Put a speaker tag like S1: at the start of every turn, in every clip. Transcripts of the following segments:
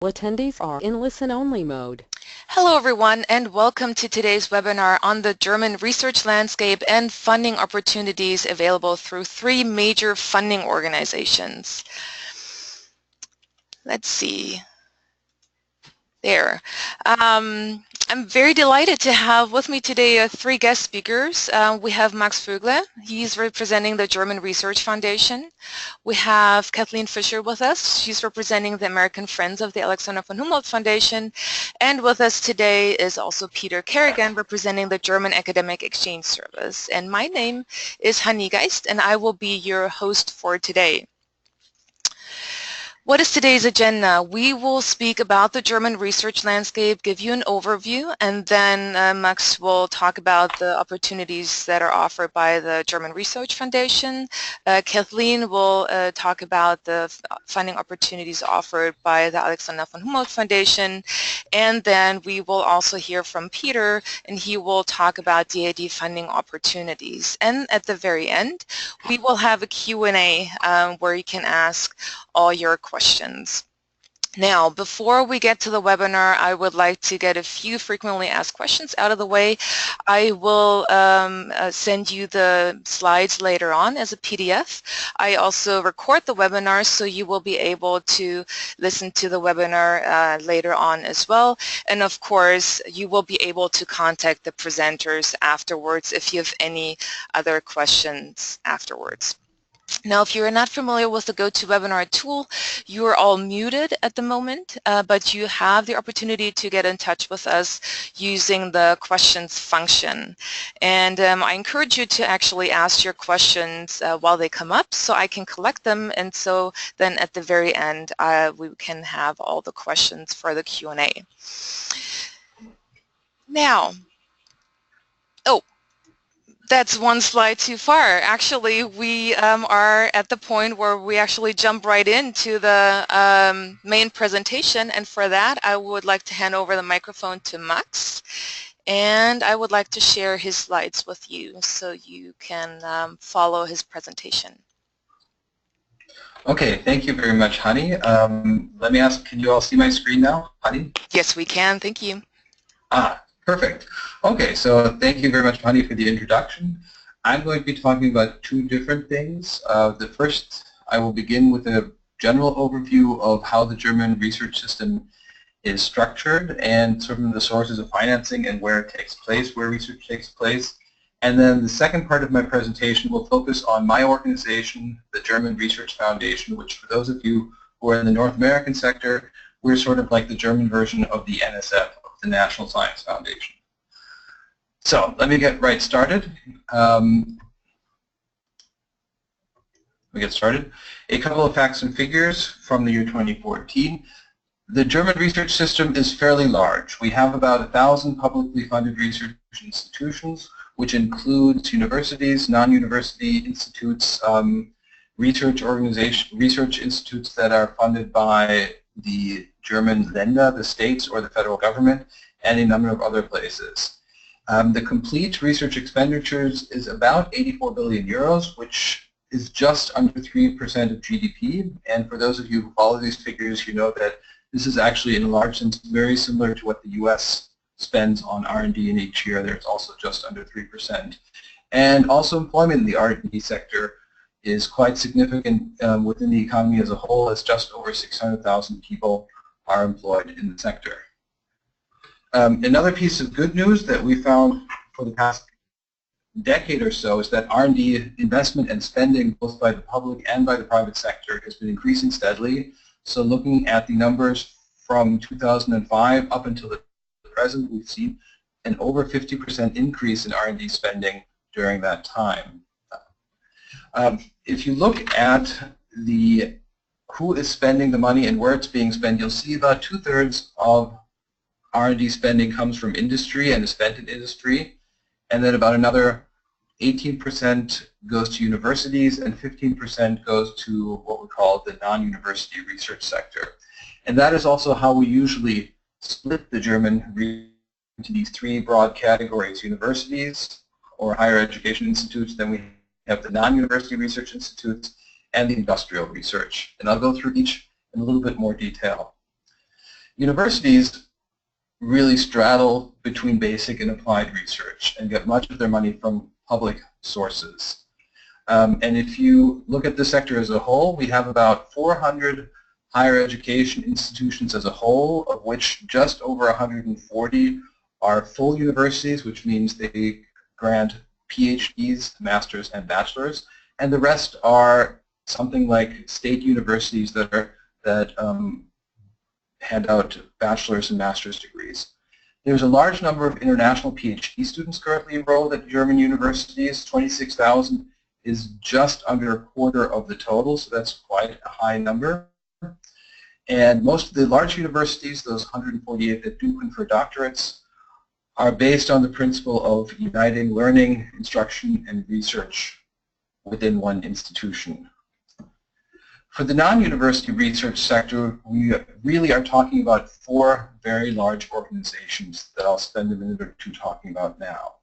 S1: Attendees are in listen-only mode.
S2: Hello everyone and welcome to today's webinar on the German research landscape and funding opportunities available through three major funding organizations. Let's see. There. I'm very delighted to have with me today three guest speakers. We have Max Vögele. He's representing the German Research Foundation. We have Kathleen Fisher with us. She's representing the American Friends of the Alexander von Humboldt Foundation. And with us today is also Peter Kerrigan, representing the German Academic Exchange Service. And my name is Hanni Geist, and I will be your host for today. What is today's agenda? We will speak about the German research landscape, give you an overview, and then Max will talk about the opportunities that are offered by the German Research Foundation. Kathleen will talk about the funding opportunities offered by the Alexander von Humboldt Foundation, and then we will also hear from Peter, and he will talk about DAAD funding opportunities. And at the very end, we will have a Q&A where you can ask all your questions. Now, before we get to the webinar, I would like to get a few frequently asked questions out of the way. I will send you the slides later on as a PDF. I also record the webinar, so you will be able to listen to the webinar later on as well. And of course, you will be able to contact the presenters afterwards if you have any other questions afterwards. Now, if you're not familiar with the GoToWebinar tool, you are all muted at the moment, but you have the opportunity to get in touch with us using the questions function. And I encourage you to actually ask your questions while they come up so I can collect them, and so then at the very end we can have all the questions for the Q&A. Now, that's one slide too far. Actually, we are at the point where we actually jump right into the main presentation, and for that I would like to hand over the microphone to Max, and I would like to share his slides with you so you can follow his presentation.
S3: Okay, thank you very much, Hanni. Let me ask, can you all see my screen now, Hanni?
S2: Yes, we can. Thank you.
S3: Perfect. Okay, so thank you very much, Hanni, for the introduction. I'm going to be talking about two different things. The first, I will begin with a general overview of how the German research system is structured and sort of the sources of financing and where it takes place, where research takes place. And then the second part of my presentation will focus on my organization, the German Research Foundation, which for those of you who are in the North American sector, we're sort of like the German version of the NSF, the National Science Foundation. So let me get right started. A couple of facts and figures from the year 2014. The German research system is fairly large. We have about 1,000 publicly funded research institutions, which includes universities, non-university institutes, research institutes that are funded by the German Länder, the states, or the federal government, and a number of other places. The complete research expenditures is about 84 billion euros, which is just under 3% of GDP. And for those of you who follow these figures, you know that this is actually, in a large sense, very similar to what the US spends on R&D in each year. There's also just under 3%. And also employment in the R&D sector is quite significant within the economy as a whole, as just over 600,000 people are employed in the sector. Another piece of good news that we found for the past decade or so is that R&D investment and spending, both by the public and by the private sector, has been increasing steadily. So looking at the numbers from 2005 up until the present, we've seen an over 50% increase in R&D spending during that time. If you look at who is spending the money and where it's being spent, you'll see about 2/3 of R&D spending comes from industry and is spent in industry, and then about another 18% goes to universities and 15% goes to what we call the non-university research sector. And that is also how we usually split the German into these three broad categories: universities or higher education institutes, then we have the non-university research institutes, and the industrial research. And I'll go through each in a little bit more detail. Universities really straddle between basic and applied research and get much of their money from public sources. And if you look at the sector as a whole, we have about 400 higher education institutions as a whole, of which just over 140 are full universities, which means they grant PhDs, masters, and bachelors, and the rest are something like state universities that hand out bachelor's and master's degrees. There's a large number of international PhD students currently enrolled at German universities. 26,000 is just under a quarter of the total, so that's quite a high number. And most of the large universities, those 148 that do confer doctorates, are based on the principle of uniting learning, instruction, and research within one institution. For the non-university research sector, we really are talking about 4 very large organizations that I'll spend a minute or two talking about now.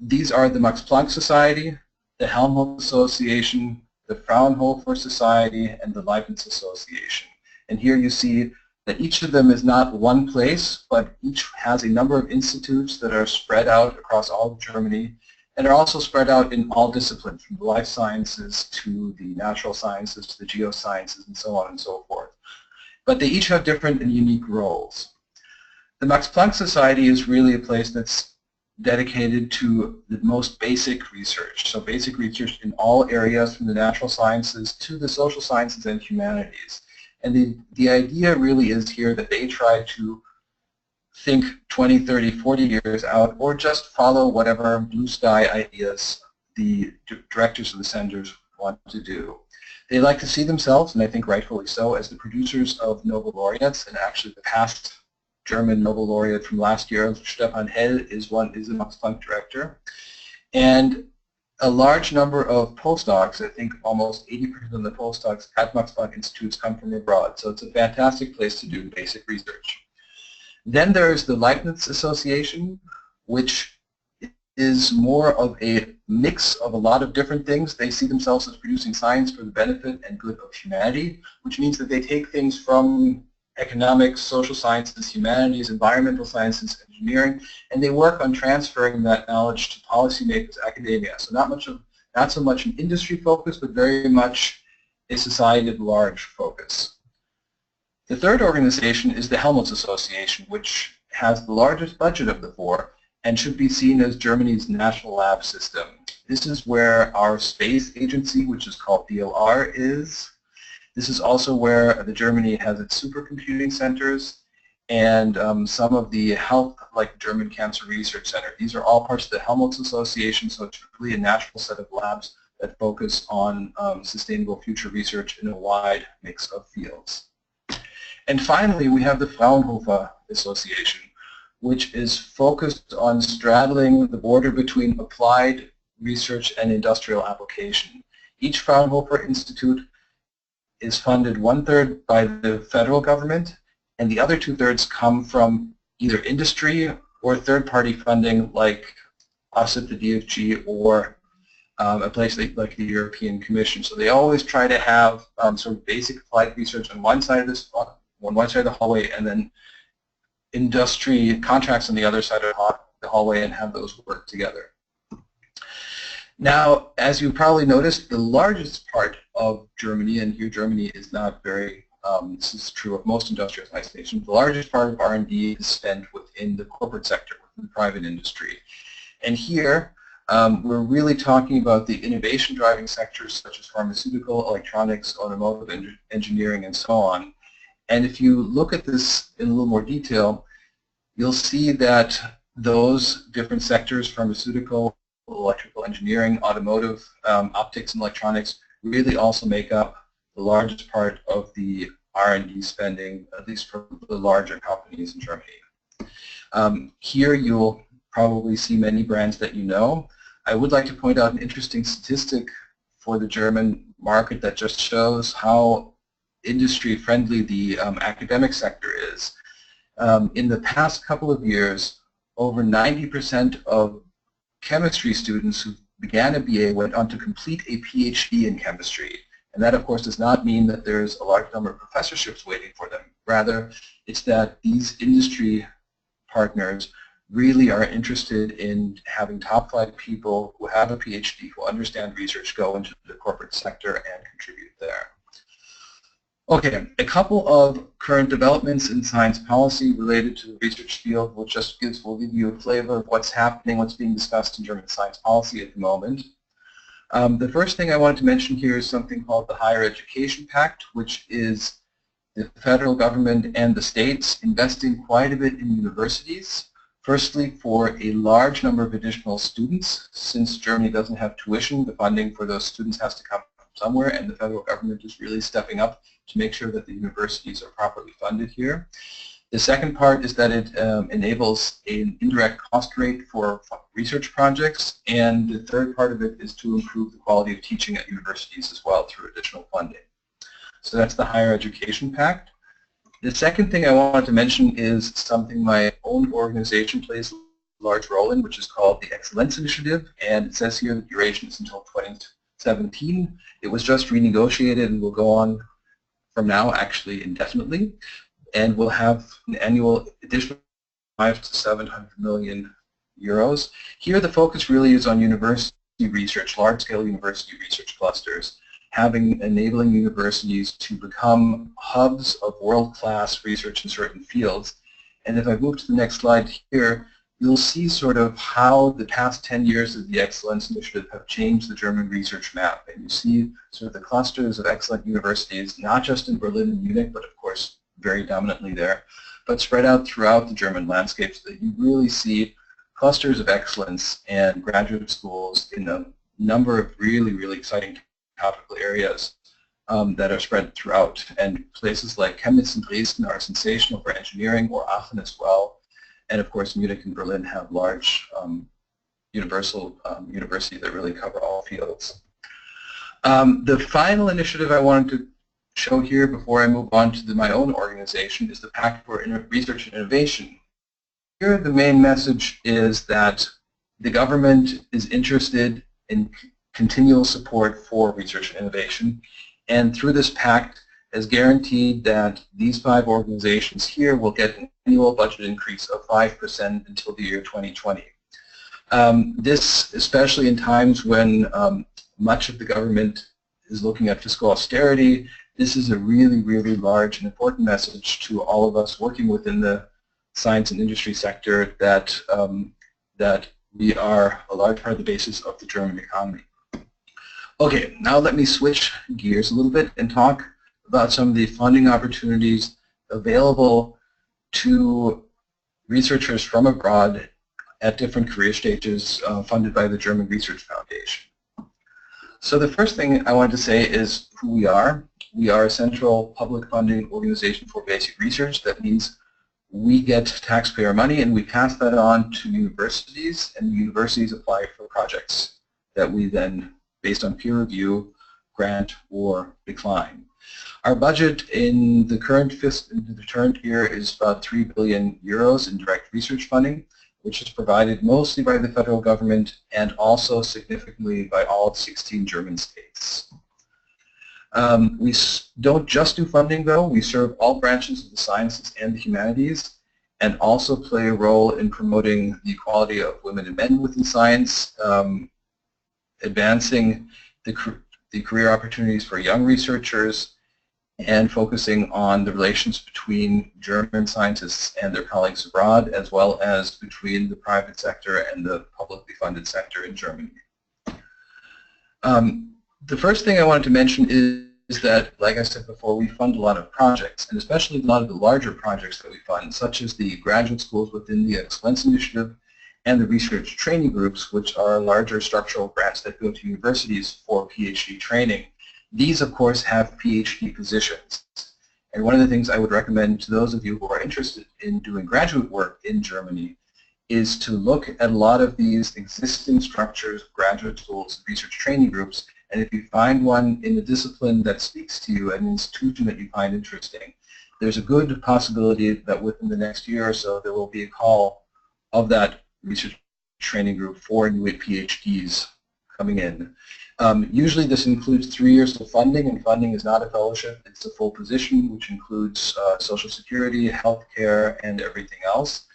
S3: These are the Max Planck Society, the Helmholtz Association, the Fraunhofer Society, and the Leibniz Association. And here you see that each of them is not one place, but each has a number of institutes that are spread out across all of Germany, and are also spread out in all disciplines, from the life sciences to the natural sciences to the geosciences and so on and so forth. But they each have different and unique roles. The Max Planck Society is really a place that's dedicated to the most basic research, so basic research in all areas from the natural sciences to the social sciences and humanities. And the idea really is here that they try to think 20, 30, 40 years out, or just follow whatever blue sky ideas the directors of the centers want to do. They like to see themselves, and I think rightfully so, as the producers of Nobel laureates, and actually the past German Nobel laureate from last year, Stefan Hell, is a Max Planck director. And a large number of postdocs, I think almost 80% of the postdocs at Max Planck Institutes come from abroad, so it's a fantastic place to do basic research. Then there's the Leibniz Association, which is more of a mix of a lot of different things. They see themselves as producing science for the benefit and good of humanity, which means that they take things from economics, social sciences, humanities, environmental sciences, engineering, and they work on transferring that knowledge to policymakers, academia. So not so much an industry focus, but very much a society at large focus. The third organization is the Helmholtz Association, which has the largest budget of the 4 and should be seen as Germany's national lab system. This is where our space agency, which is called DLR, is. This is also where Germany has its supercomputing centers and some of the health, like German Cancer Research Center. These are all parts of the Helmholtz Association, so it's really a national set of labs that focus on sustainable future research in a wide mix of fields. And finally, we have the Fraunhofer Association, which is focused on straddling the border between applied research and industrial application. Each Fraunhofer Institute is funded 1/3 by the federal government, and the other 2/3 come from either industry or third-party funding like us at the DFG or a place like the European Commission. So they always try to have sort of basic applied research on one side of the hallway, and then industry contracts on the other side of the hallway, and have those work together. Now, as you probably noticed, the largest part of Germany, and here Germany is not very, this is true of most industrialized nations, the largest part of R&D is spent within the corporate sector, within the private industry. And here, we're really talking about the innovation-driving sectors such as pharmaceutical, electronics, automotive engineering, and so on. And if you look at this in a little more detail, you'll see that those different sectors, pharmaceutical, electrical engineering, automotive, optics, and electronics, really also make up the largest part of the R&D spending, at least for the larger companies in Germany. Here you'll probably see many brands that you know. I would like to point out an interesting statistic for the German market that just shows how industry-friendly the academic sector is. In the past couple of years, over 90% of chemistry students who began a BA went on to complete a PhD in chemistry. And that, of course, does not mean that there's a large number of professorships waiting for them. Rather, it's that these industry partners really are interested in having top flight people who have a PhD, who understand research, go into the corporate sector and contribute there. Okay, a couple of current developments in science policy related to the research field will give you a flavor of what's happening, what's being discussed in German science policy at the moment. The first thing I wanted to mention here is something called the Higher Education Pact, which is the federal government and the states investing quite a bit in universities. Firstly, for a large number of additional students. Since Germany doesn't have tuition, the funding for those students has to come from somewhere, and the federal government is really stepping up to make sure that the universities are properly funded here. The second part is that it enables an indirect cost rate for research projects, and the third part of it is to improve the quality of teaching at universities as well through additional funding. So that's the Higher Education Pact. The second thing I wanted to mention is something my own organization plays a large role in, which is called the Excellence Initiative, and it says here the duration is until 2017. It was just renegotiated and will go on from now actually indefinitely, and will have an annual additional 500 to 700 million euros. Here the focus really is on university research, large-scale university research clusters, enabling universities to become hubs of world-class research in certain fields. And if I move to the next slide here, you'll see sort of how the past 10 years of the Excellence Initiative have changed the German research map. And you see sort of the clusters of excellent universities, not just in Berlin and Munich, but of course very dominantly there, but spread out throughout the German landscape so that you really see clusters of excellence and graduate schools in a number of really, really exciting topical areas that are spread throughout. And places like Chemnitz and Dresden are sensational for engineering, or Aachen as well. And of course, Munich and Berlin have large universal universities that really cover all fields. The final initiative I wanted to show here before I move on to my own organization is the Pact for Research and Innovation. Here the main message is that the government is interested in continual support for research and innovation, and through this pact has guaranteed that these 5 organizations here will get an annual budget increase of 5% until the year 2020. This, especially in times when much of the government is looking at fiscal austerity, this is a really, really large and important message to all of us working within the science and industry sector that, that we are a large part of the basis of the German economy. Okay, now let me switch gears a little bit and talk about some of the funding opportunities available to researchers from abroad at different career stages funded by the German Research Foundation. So the first thing I wanted to say is who we are. We are a central public funding organization for basic research. That means we get taxpayer money and we pass that on to universities, and the universities apply for projects that we then, based on peer review, grant or decline. Our budget in the current year is about 3 billion euros in direct research funding, which is provided mostly by the federal government and also significantly by all 16 German states. We don't just do funding though, we serve all branches of the sciences and the humanities, and also play a role in promoting the equality of women and men within science, advancing the career opportunities for young researchers, and focusing on the relations between German scientists and their colleagues abroad, as well as between the private sector and the publicly funded sector in Germany. The first thing I wanted to mention is that, like I said before, we fund a lot of projects, and especially a lot of the larger projects that we fund, such as the graduate schools within the Excellence Initiative and the research training groups, which are larger structural grants that go to universities for PhD training. These, of course, have PhD positions. And one of the things I would recommend to those of you who are interested in doing graduate work in Germany is to look at a lot of these existing structures, graduate schools, and research training groups, and if you find one in a discipline that speaks to you, an institution that you find interesting, there's a good possibility that within the next year or so there will be a call of that research training group for new PhDs. coming in. Usually this includes 3 years of funding, and funding is not a fellowship. It's a full position, which includes Social Security, health care, and everything else.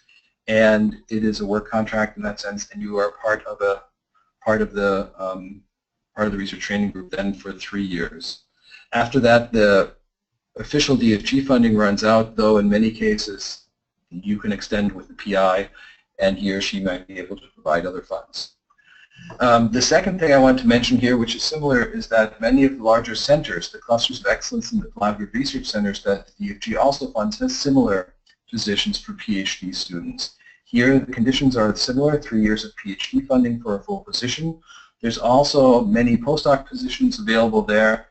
S3: And it is a work contract in that sense, and you are part of the research training group then for 3 years. After that, the official DFG funding runs out, though in many cases you can extend with the PI, and he or she might be able to provide other funds. The second thing I want to mention here, which is similar, is that many of the larger centers, the clusters of excellence and the collaborative research centers that the DFG also funds, has similar positions for PhD students. Here the conditions are similar, 3 years of PhD funding for a full position. There's also many postdoc positions available there,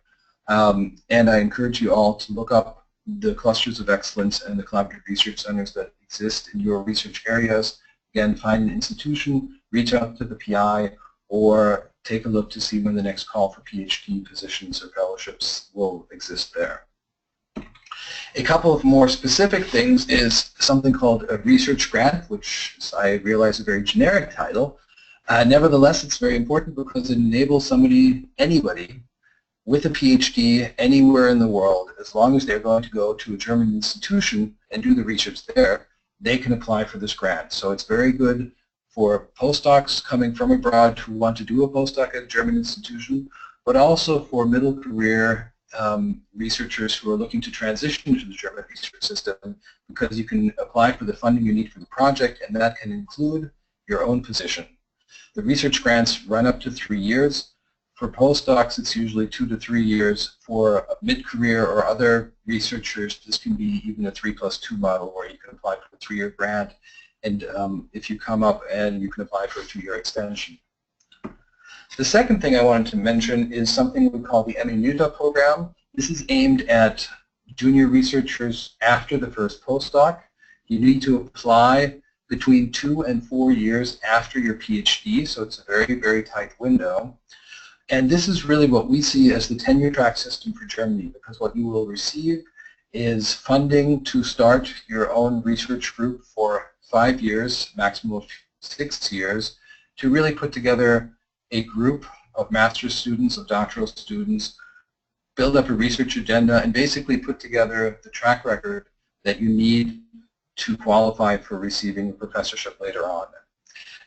S3: and I encourage you all to look up the clusters of excellence and the collaborative research centers that exist in your research areas. Again, find an institution, reach out to the PI, or take a look to see when the next call for PhD positions or fellowships will exist there. A couple of more specific things is something called a research grant, which I realize is a very generic title. Nevertheless, it's very important because it enables anybody with a PhD anywhere in the world, as long as they're going to go to a German institution and do the research there, they can apply for this grant. So it's very good for postdocs coming from abroad who want to do a postdoc at a German institution, but also for middle career researchers who are looking to transition to the German research system, because you can apply for the funding you need for the project, and that can include your own position. The research grants run up to 3 years. For postdocs, it's usually 2 to 3 years. For mid-career or other researchers, this can be even a 3+2 model where you can apply for a 3-year grant, and if you come up, and you can apply for a 2-year extension. The second thing I wanted to mention is something we call the MNUTA program. This is aimed at junior researchers after the first postdoc. You need to apply between 2 and 4 years after your PhD, so it's a very, very tight window. And this is really what we see as the tenure track system for Germany, because what you will receive is funding to start your own research group for 5 years, maximum of 6 years, to really put together a group of master's students, of doctoral students, build up a research agenda, and basically put together the track record that you need to qualify for receiving a professorship later on.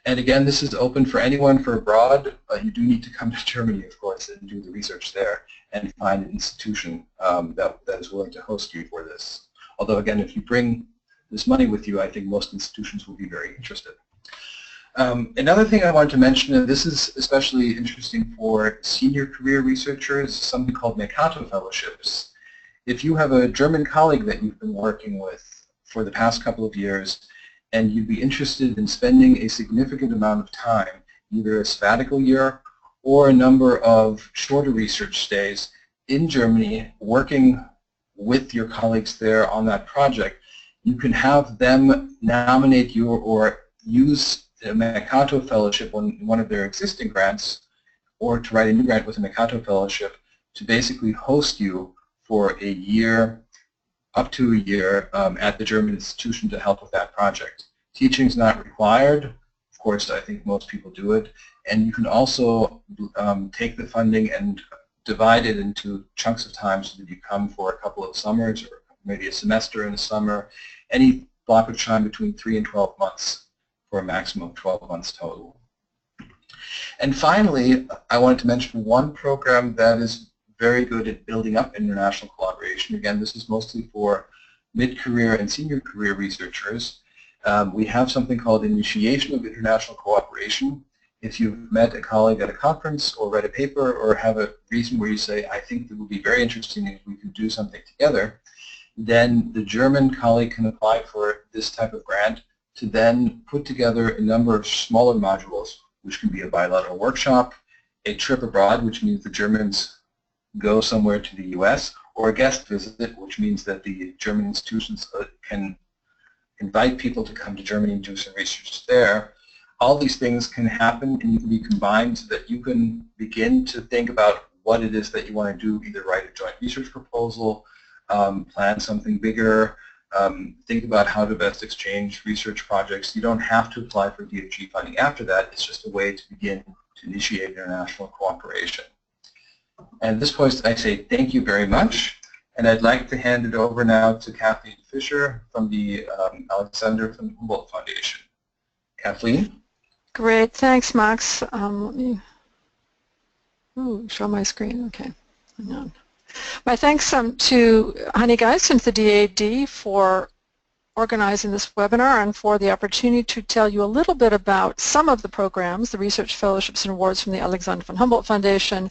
S3: And again, this is open for anyone for abroad, but you do need to come to Germany, of course, and do the research there and find an institution that is willing to host you for this. Although, again, if you bring this money with you, I think most institutions will be very interested. Another thing I wanted to mention, and this is especially interesting for senior career researchers, is something called Mercator Fellowships. If you have a German colleague that you've been working with for the past couple of years, and you'd be interested in spending a significant amount of time, either a sabbatical year or a number of shorter research stays in Germany, working with your colleagues there on that project, you can have them nominate you or use the Mercator Fellowship on one of their existing grants, or to write a new grant with a Mercator Fellowship to basically host you for a year, up to a year, at the German institution to help with that project. Teaching is not required. Of course, I think most people do it. And you can also take the funding and divide it into chunks of time so that you come for a couple of summers or maybe a semester in the summer, any block of time between 3 and 12 months for a maximum of 12 months total. And finally, I wanted to mention one program that is very good at building up international collaboration. Again, this is mostly for mid-career and senior career researchers. We have something called Initiation of International Cooperation. If you've met a colleague at a conference or read a paper or have a reason where you say, I think it would be very interesting if we could do something together, then the German colleague can apply for this type of grant to then put together a number of smaller modules, which can be a bilateral workshop, a trip abroad, which means the Germans go somewhere to the US, or a guest visit, which means that the German institutions can invite people to come to Germany and do some research there. All these things can happen and you can be combined so that you can begin to think about what it is that you want to do, either write a joint research proposal, plan something bigger, think about how to best exchange research projects. You don't have to apply for DFG funding after that. It's just a way to begin to initiate international cooperation. And at this point, I say thank you very much, and I'd like to hand it over now to Kathleen Fisher from the Alexander von Humboldt Foundation. Kathleen?
S4: Great, thanks, Max. Let me show my screen. Okay, hang on. My thanks to Honeygeist and to the DAAD for organizing this webinar and for the opportunity to tell you a little bit about some of the programs, the research fellowships and awards from the Alexander von Humboldt Foundation.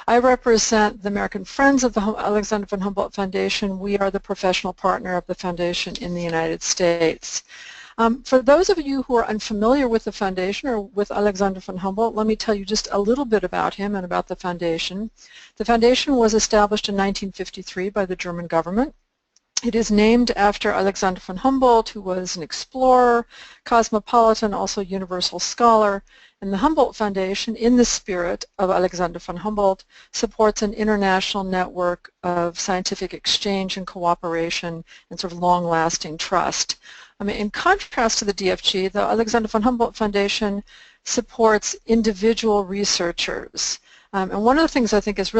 S4: I represent the American Friends of the Alexander von Humboldt Foundation. We are the professional partner of the foundation in the United States. For those of you who are unfamiliar with the foundation or with Alexander von Humboldt, let me tell you just a little bit about him and about the foundation. The foundation was established in 1953 by the German government. It is named after Alexander von Humboldt, who was an explorer, cosmopolitan, also universal scholar, and the Humboldt Foundation, in the spirit of Alexander von Humboldt, supports an international network of scientific exchange and cooperation and sort of long-lasting trust. In contrast to the DFG, the Alexander von Humboldt Foundation supports individual researchers. And one of the things I think is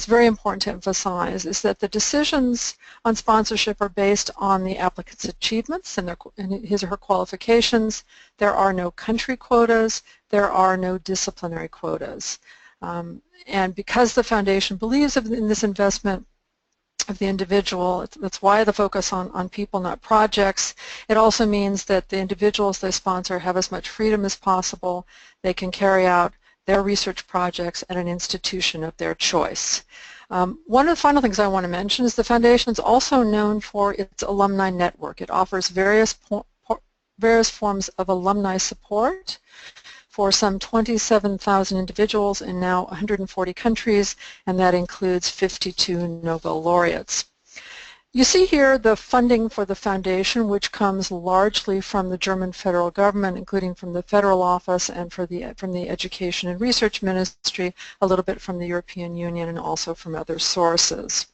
S4: very important to emphasize is that the decisions on sponsorship are based on the applicant's achievements and his or her qualifications. There are no country quotas. There are no disciplinary quotas. And because the foundation believes in this investment of the individual, that's why the focus on people, not projects. It also means that the individuals they sponsor have as much freedom as possible. They can carry out their research projects at an institution of their choice. One of the final things I want to mention is the foundation is also known for its alumni network. It offers various forms of alumni support for some 27,000 individuals in now 140 countries, and that includes 52 Nobel laureates. You see here the funding for the foundation, which comes largely from the German federal government, including from the federal office and from the Education and Research Ministry, a little bit from the European Union, and also from other sources.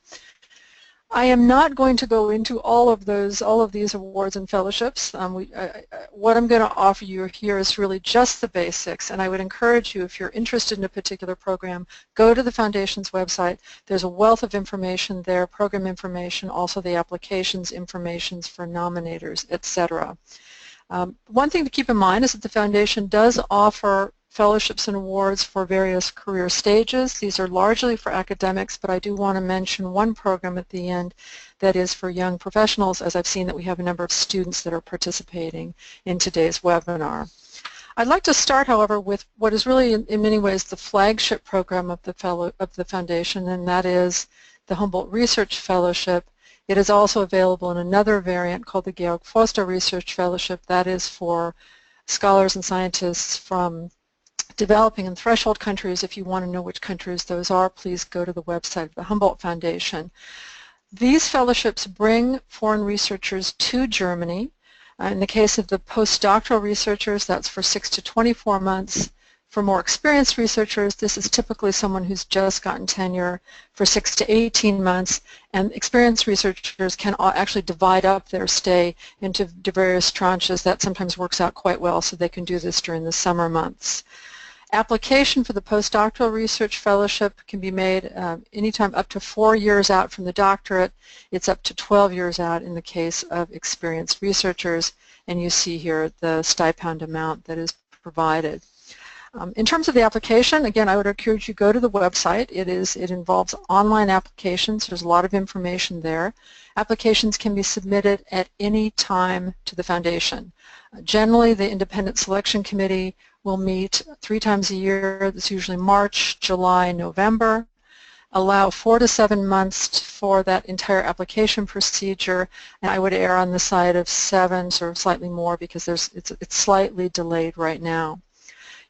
S4: I am not going to go into all of these awards and fellowships. What I'm going to offer you here is really just the basics, and I would encourage you, if you're interested in a particular program, go to the Foundation's website. There's a wealth of information there, program information, also the applications information for nominators, etc. One thing to keep in mind is that the Foundation does offer fellowships and awards for various career stages. These are largely for academics, but I do want to mention one program at the end that is for young professionals, as I've seen that we have a number of students that are participating in today's webinar. I'd like to start, however, with what is really in many ways the flagship program of the Foundation, and that is the Humboldt Research Fellowship. It is also available in another variant called the Georg Forster Research Fellowship. That is for scholars and scientists from developing and threshold countries. If you want to know which countries those are, please go to the website of the Humboldt Foundation. These fellowships bring foreign researchers to Germany. In the case of the postdoctoral researchers, that's for 6 to 24 months. For more experienced researchers, this is typically someone who's just gotten tenure for 6 to 18 months, and experienced researchers can actually divide up their stay into various tranches. That sometimes works out quite well, so they can do this during the summer months. Application for the postdoctoral research fellowship can be made anytime up to 4 years out from the doctorate. It's up to 12 years out in the case of experienced researchers, and you see here the stipend amount that is provided. In terms of the application, again, I would encourage you to go to the website. It involves online applications. There's a lot of information there. Applications can be submitted at any time to the Foundation. Generally, the Independent Selection Committee will meet 3 times a year. That's usually March, July, November. Allow 4 to 7 months for that entire application procedure, and I would err on the side of 7, or slightly more, because it's slightly delayed right now.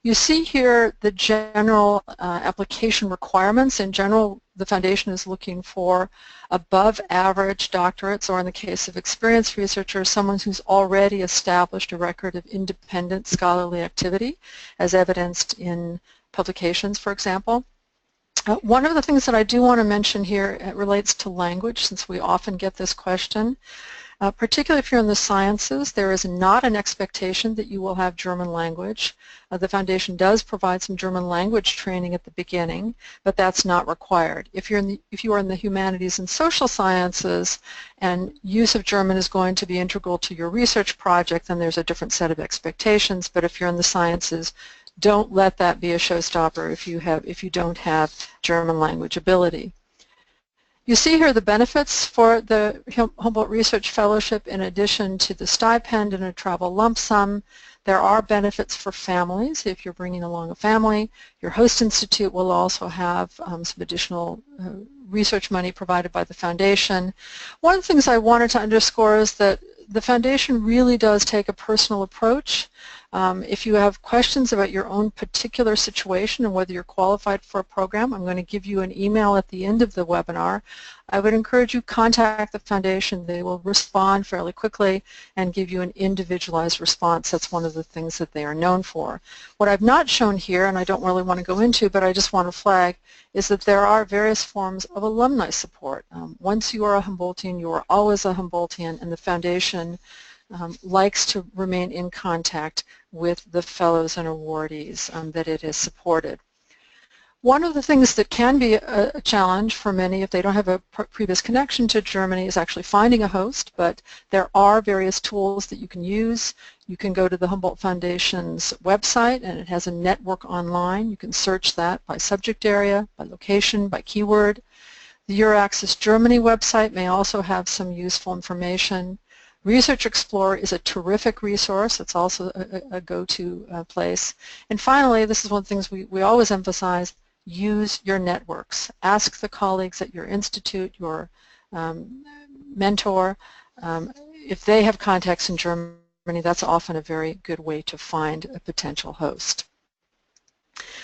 S4: You see here the general application requirements. In general, the Foundation is looking for above average doctorates, or in the case of experienced researchers, someone who's already established a record of independent scholarly activity, as evidenced in publications, for example. One of the things that I do want to mention here relates to language, since we often get this question. Particularly if you're in the sciences, there is not an expectation that you will have German language. The Foundation does provide some German language training at the beginning, but that's not required. If you are in the humanities and social sciences and use of German is going to be integral to your research project, then there's a different set of expectations. But if you're in the sciences, don't let that be a showstopper if you don't have German language ability. You see here the benefits for the Humboldt Research Fellowship. In addition to the stipend and a travel lump sum, there are benefits for families. If you're bringing along a family, your host institute will also have some additional research money provided by the Foundation. One of the things I wanted to underscore is that the Foundation really does take a personal approach. If you have questions about your own particular situation and whether you're qualified for a program, I'm going to give you an email at the end of the webinar. I would encourage you to contact the Foundation. They will respond fairly quickly and give you an individualized response. That's one of the things that they are known for. What I've not shown here, and I don't really want to go into, but I just want to flag, is that there are various forms of alumni support. Once you are a Humboldtian, you are always a Humboldtian, and the Foundation likes to remain in contact with the fellows and awardees that it has supported. One of the things that can be a challenge for many if they don't have a previous connection to Germany is actually finding a host, but there are various tools that you can use. You can go to the Humboldt Foundation's website, and it has a network online. You can search that by subject area, by location, by keyword. The Euraccess Germany website may also have some useful information. Research Explorer is a terrific resource. It's also a go-to place. And finally, this is one of the things we always emphasize, use your networks. Ask the colleagues at your institute, your mentor, if they have contacts in Germany. That's often a very good way to find a potential host.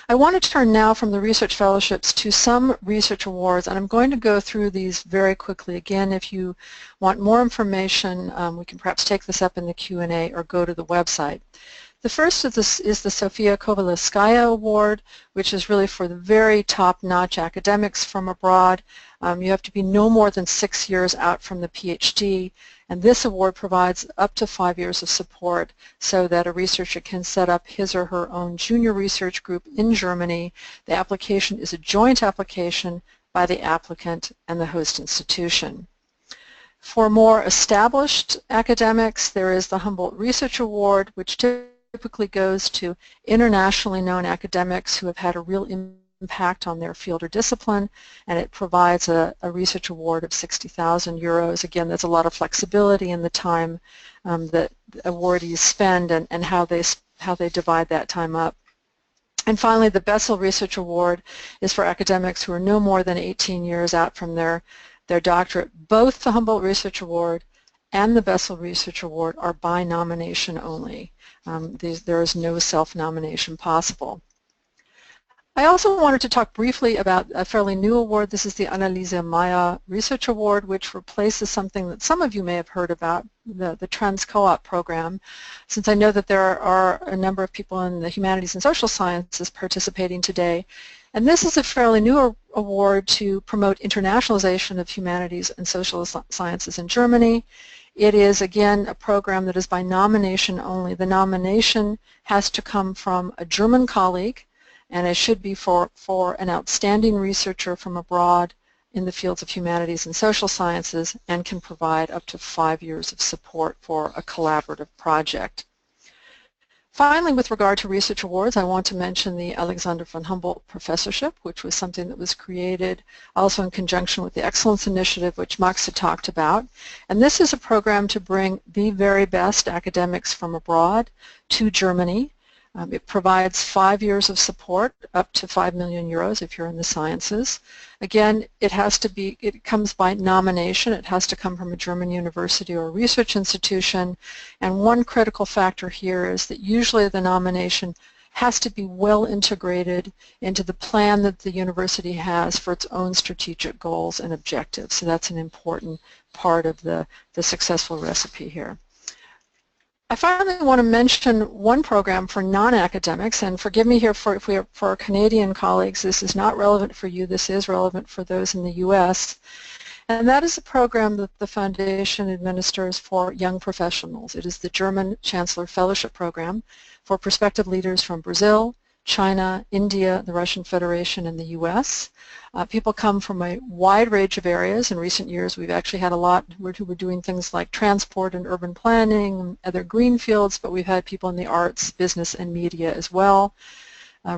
S4: I want to turn now from the research fellowships to some research awards, and I'm going to go through these very quickly. Again, if you want more information, we can perhaps take this up in the Q&A or go to the website. The first of this is the Sofia Kovalevskaya Award, which is really for the very top-notch academics from abroad. You have to be no more than 6 years out from the PhD, and this award provides up to 5 years of support so that a researcher can set up his or her own junior research group in Germany. The application is a joint application by the applicant and the host institution. For more established academics, there is the Humboldt Research Award, which typically goes to internationally known academics who have had a real impact on their field or discipline, and it provides a research award of 60,000 euros. Again, there's a lot of flexibility in the time that awardees spend and how they divide that time up. And finally, the Bessel Research Award is for academics who are no more than 18 years out from their doctorate. Both the Humboldt Research Award and the Bessel Research Award are by nomination only. There is no self-nomination possible. I also wanted to talk briefly about a fairly new award. This is the Anneliese Meyer Research Award, which replaces something that some of you may have heard about, the Trans-Co-op program, since I know that there are a number of people in the humanities and social sciences participating today. And this is a fairly new award to promote internationalization of humanities and social sciences in Germany. It is, again, a program that is by nomination only. The nomination has to come from a German colleague, and it should be for an outstanding researcher from abroad in the fields of humanities and social sciences, and can provide up to 5 years of support for a collaborative project. Finally, with regard to research awards, I want to mention the Alexander von Humboldt Professorship, which was something that was created also in conjunction with the Excellence Initiative, which Max had talked about. And this is a program to bring the very best academics from abroad to Germany. It provides 5 years of support, up to 5 million euros if you're in the sciences. Again, it comes by nomination. It has to come from a German university or a research institution. And one critical factor here is that usually the nomination has to be well integrated into the plan that the university has for its own strategic goals and objectives. So that's an important part of the successful recipe here. I finally want to mention one program for non-academics, and forgive me here for our Canadian colleagues, this is not relevant for you, this is relevant for those in the U.S., And that is a program that the Foundation administers for young professionals. It is the German Chancellor Fellowship Program for prospective leaders from Brazil, China, India, the Russian Federation, and the U.S. People come from a wide range of areas. In recent years, we've actually had a lot who were doing things like transport and urban planning and other green fields, but we've had people in the arts, business, and media as well.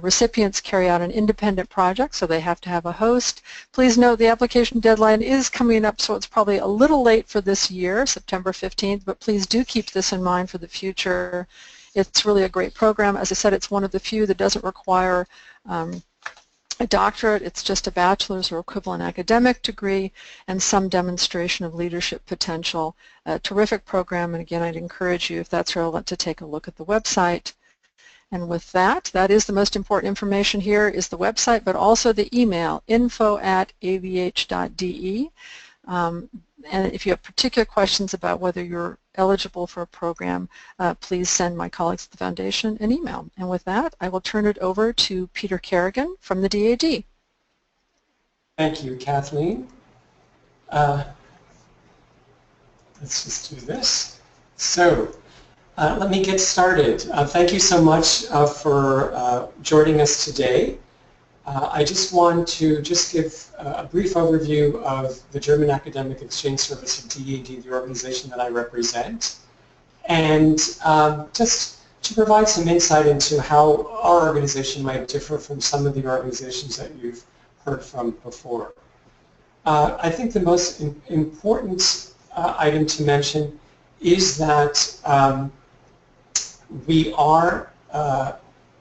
S4: Recipients carry out an independent project, so they have to have a host. Please note the application deadline is coming up, so it's probably a little late for this year, September 15th, but please do keep this in mind for the future. It's really a great program. As I said, it's one of the few that doesn't require a doctorate. It's just a bachelor's or equivalent academic degree and some demonstration of leadership potential. A terrific program, and again, I'd encourage you, if that's relevant, to take a look at the website. And with that, that is the most important information here is the website, but also the email, info@avh.de. And if you have particular questions about whether you're eligible for a program, please send my colleagues at the Foundation an email. And with that, I will turn it over to Peter Kerrigan from the DAAD.
S5: Thank you, Kathleen. Let's just do this. So, let me get started. Thank you so much for joining us today. I just want to give a brief overview of the German Academic Exchange Service of DAAD, the organization that I represent, and just to provide some insight into how our organization might differ from some of the organizations that you've heard from before. I think the most important item to mention is that we are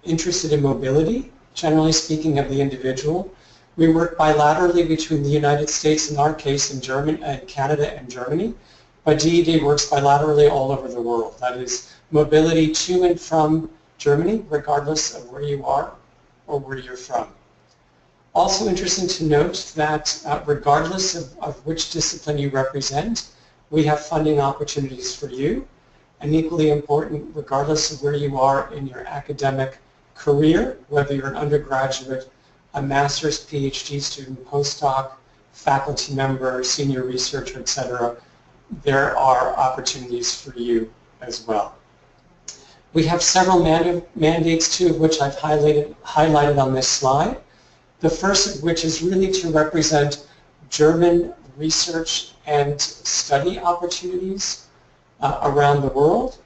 S5: interested in mobility, generally speaking, of the individual. We work bilaterally between the United States, in our case, and Canada and Germany, but DAAD works bilaterally all over the world. That is mobility to and from Germany, regardless of where you are or where you're from. Also interesting to note that regardless of which discipline you represent, we have funding opportunities for you. And equally important, regardless of where you are in your academic career, whether you're an undergraduate, a master's, PhD student, postdoc, faculty member, senior researcher, etc., there are opportunities for you as well. We have several mandates, two of which I've highlighted on this slide. The first of which is really to represent German research and study opportunities around the world.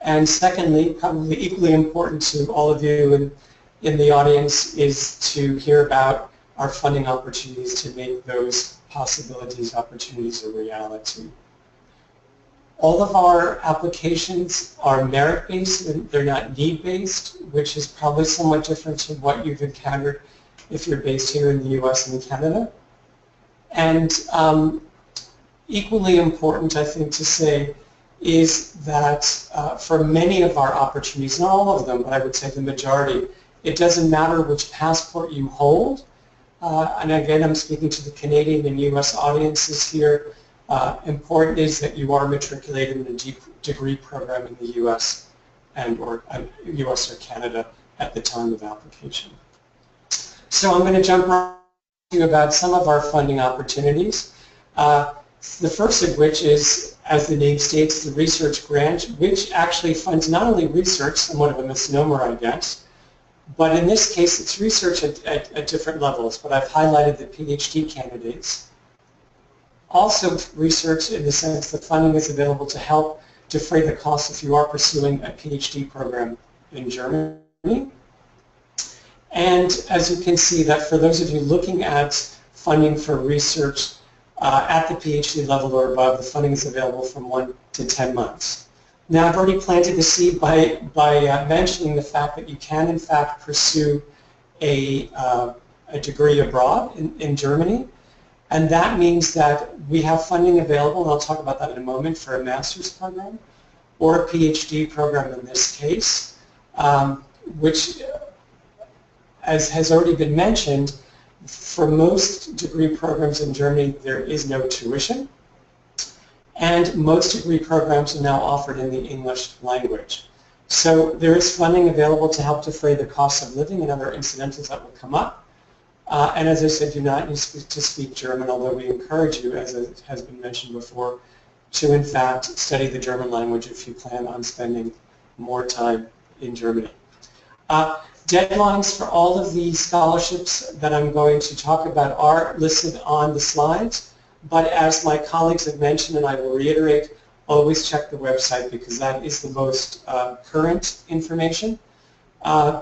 S5: And secondly, probably equally important to all of you in the audience, is to hear about our funding opportunities to make those possibilities, opportunities a reality. All of our applications are merit-based, and they're not need-based, which is probably somewhat different to what you've encountered if you're based here in the US and Canada. And equally important, I think, to say is that for many of our opportunities, not all of them, but I would say the majority, it doesn't matter which passport you hold. And again, I'm speaking to the Canadian and US audiences here. Important is that you are matriculated in a degree program in the US or US or Canada at the time of application. So I'm going to jump right to you about some of our funding opportunities. The first of which is, as the name states, the research grant, which actually funds not only research, somewhat of a misnomer, I guess, but in this case it's research at different levels, but I've highlighted the PhD candidates. Also research in the sense that funding is available to help defray the costs if you are pursuing a PhD program in Germany. And as you can see, that for those of you looking at funding for research at the PhD level or above, the funding is available from 1 to 10 months. Now, I've already planted the seed by mentioning the fact that you can, in fact, pursue a degree abroad in Germany, and that means that we have funding available, and I'll talk about that in a moment, for a master's program or a PhD program in this case, which, as has already been mentioned, for most degree programs in Germany, there is no tuition, and most degree programs are now offered in the English language. So there is funding available to help defray the cost of living and other incidentals that will come up. And as I said, do not need to speak German, although we encourage you, as it has been mentioned before, to in fact study the German language if you plan on spending more time in Germany. Deadlines for all of the scholarships that I'm going to talk about are listed on the slides, but as my colleagues have mentioned, and I will reiterate, always check the website because that is the most current information,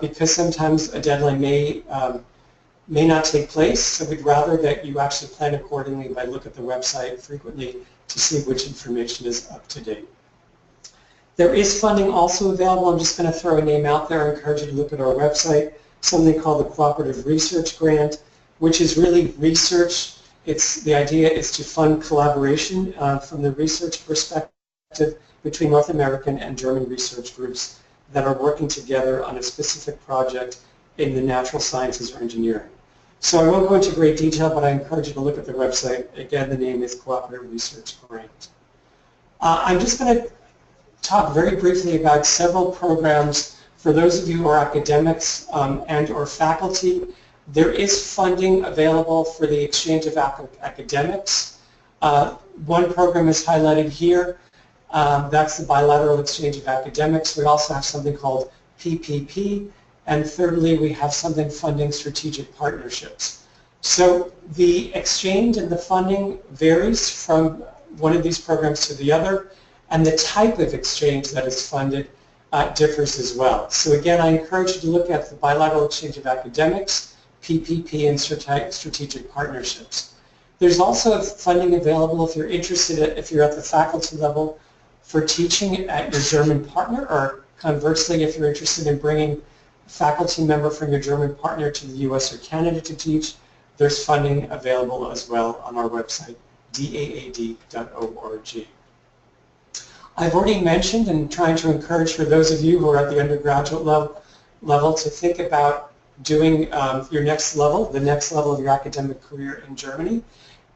S5: because sometimes a deadline may not take place, so we'd rather that you actually plan accordingly by looking at the website frequently to see which information is up to date. There is funding also available. I'm just going to throw a name out there. I encourage you to look at our website, something called the Cooperative Research Grant, which is really research. The idea is to fund collaboration from the research perspective between North American and German research groups that are working together on a specific project in the natural sciences or engineering. So I won't go into great detail, but I encourage you to look at the website. Again, the name is Cooperative Research Grant. I'm just going to talk very briefly about several programs. For those of you who are academics and or faculty, there is funding available for the exchange of academics. One program is highlighted here. That's the bilateral exchange of academics. We also have something called PPP. And thirdly, we have something funding strategic partnerships. So the exchange and the funding varies from one of these programs to the other, and the type of exchange that is funded differs as well. So again, I encourage you to look at the bilateral exchange of academics, PPP, and strategic partnerships. There's also funding available if you're interested, if you're at the faculty level, for teaching at your German partner, or conversely, if you're interested in bringing a faculty member from your German partner to the US or Canada to teach, there's funding available as well on our website, daad.org. I've already mentioned and trying to encourage for those of you who are at the undergraduate level to think about doing your next level, the next level of your academic career in Germany.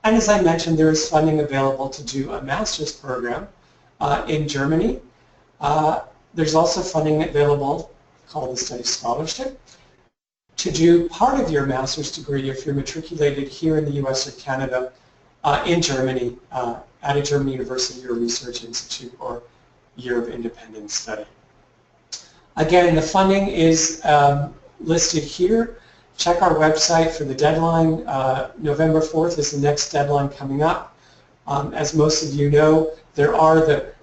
S5: And as I mentioned, there is funding available to do a master's program in Germany. There's also funding available called the Study Scholarship to do part of your master's degree if you're matriculated here in the US or Canada in Germany at a German university or research institute or year of independent study. Again, the funding is listed here. Check our website for the deadline. November 4th is the next deadline coming up. As most of you know, there are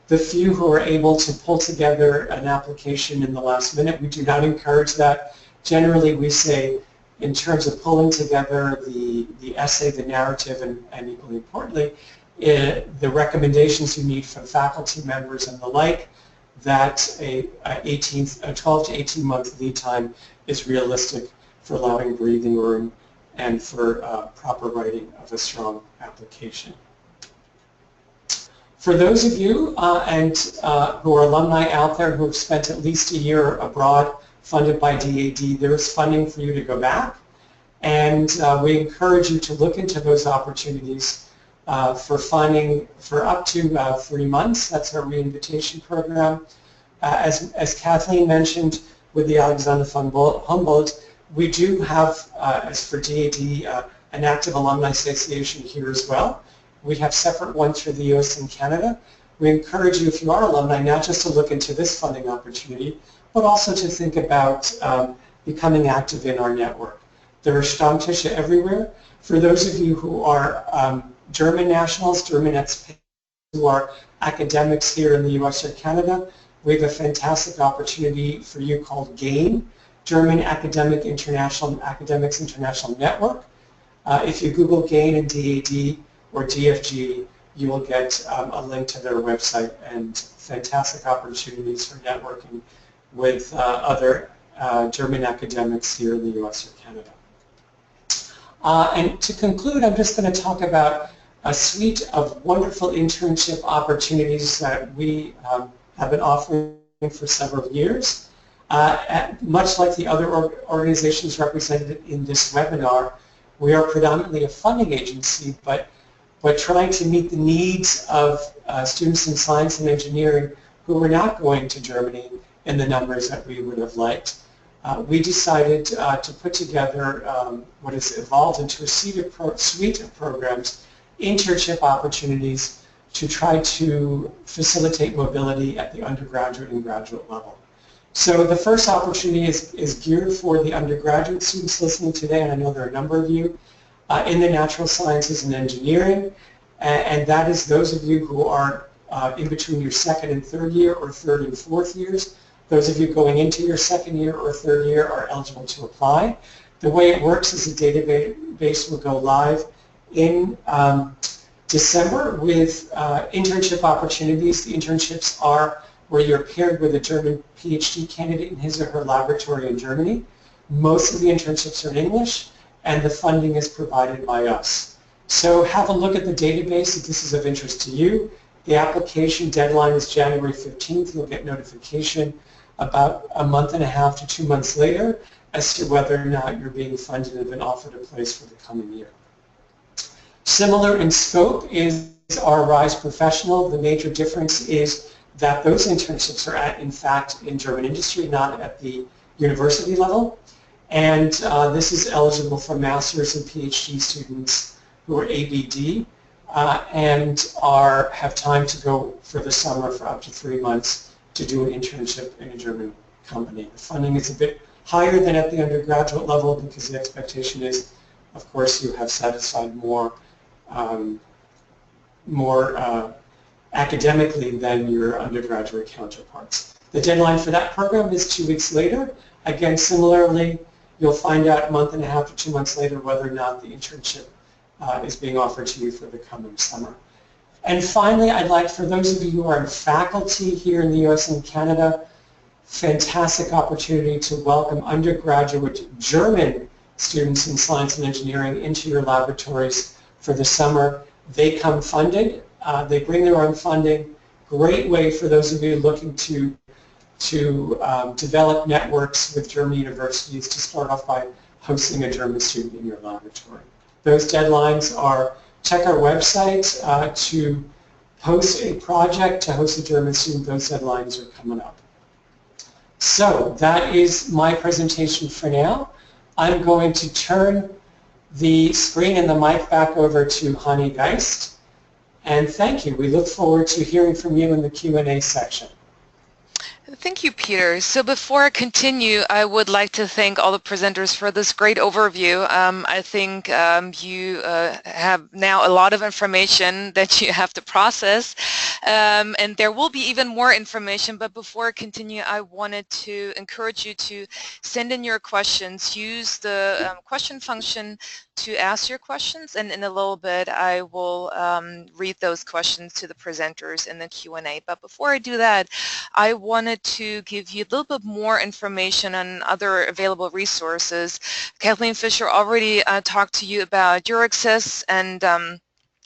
S5: the few who are able to pull together an application in the last minute. We do not encourage that. Generally, we say, in terms of pulling together the essay, the narrative, and equally importantly, the recommendations you need from faculty members and the like, that a 12 to 18 month lead time is realistic for allowing breathing room and for proper writing of a strong application. For those of you who are alumni out there who have spent at least a year abroad funded by DAAD, there is funding for you to go back, and we encourage you to look into those opportunities for funding for up to 3 months. That's our re-invitation program. As Kathleen mentioned, with the Alexander von Humboldt, we do have, as for DAAD, an active alumni association here as well. We have separate ones for the US and Canada. We encourage you, if you are alumni, not just to look into this funding opportunity, but also to think about becoming active in our network. There are Stammtische everywhere. For those of you who are German nationals, German expats who are academics here in the US or Canada, we have a fantastic opportunity for you called GAIN, German Academics International Network. If you Google GAIN and DAAD or DFG, you will get a link to their website and fantastic opportunities for networking with other German academics here in the US or Canada. And to conclude, I'm just going to talk about a suite of wonderful internship opportunities that we have been offering for several years. Much like the other organizations represented in this webinar, we are predominantly a funding agency, but trying to meet the needs of students in science and engineering who are not going to Germany in the numbers that we would have liked. we decided to put together what has evolved into a suite of programs, internship opportunities, to try to facilitate mobility at the undergraduate and graduate level. So the first opportunity is geared for the undergraduate students listening today, and I know there are a number of you in the natural sciences and engineering, and that is those of you who are in between your second and third year or third and fourth years. Those of you going into your second year or third year are eligible to apply. The way it works is the database will go live in December with internship opportunities. The internships are where you're paired with a German PhD candidate in his or her laboratory in Germany. Most of the internships are in English, and the funding is provided by us. So have a look at the database if this is of interest to you. The application deadline is January 15th. You'll get notification about a month and a half to 2 months later as to whether or not you're being funded and have been offered a place for the coming year. Similar in scope is our RISE Professional. The major difference is that those internships are in fact in German industry, not at the university level. And this is eligible for master's and PhD students who are ABD and have time to go for the summer for up to 3 months to do an internship in a German company. The funding is a bit higher than at the undergraduate level because the expectation is, of course, you have satisfied more academically than your undergraduate counterparts. The deadline for that program is 2 weeks later. Again, similarly, you'll find out a month and a half to 2 months later whether or not the internship is being offered to you for the coming summer. And finally, I'd like, for those of you who are in faculty here in the US and Canada, fantastic opportunity to welcome undergraduate German students in science and engineering into your laboratories for the summer. They come funded. They bring their own funding. Great way for those of you looking to develop networks with German universities to start off by hosting a German student in your laboratory. Those deadlines are, check our website to post a project to host a German student. Those deadlines are coming up. So that is my presentation for now. I'm going to turn the screen and the mic back over to Hani Geist. And thank you. We look forward to hearing from you in the Q&A section.
S2: Thank you, Peter. So before I continue, I would like to thank all the presenters for this great overview. I think you have now a lot of information that you have to process, and there will be even more information, but before I continue, I wanted to encourage you to send in your questions. Use the question function to ask your questions, and in a little bit I will read those questions to the presenters in the Q&A. But before I do that, I wanted to give you a little bit more information on other available resources. Kathleen Fisher already talked to you about Euraccess and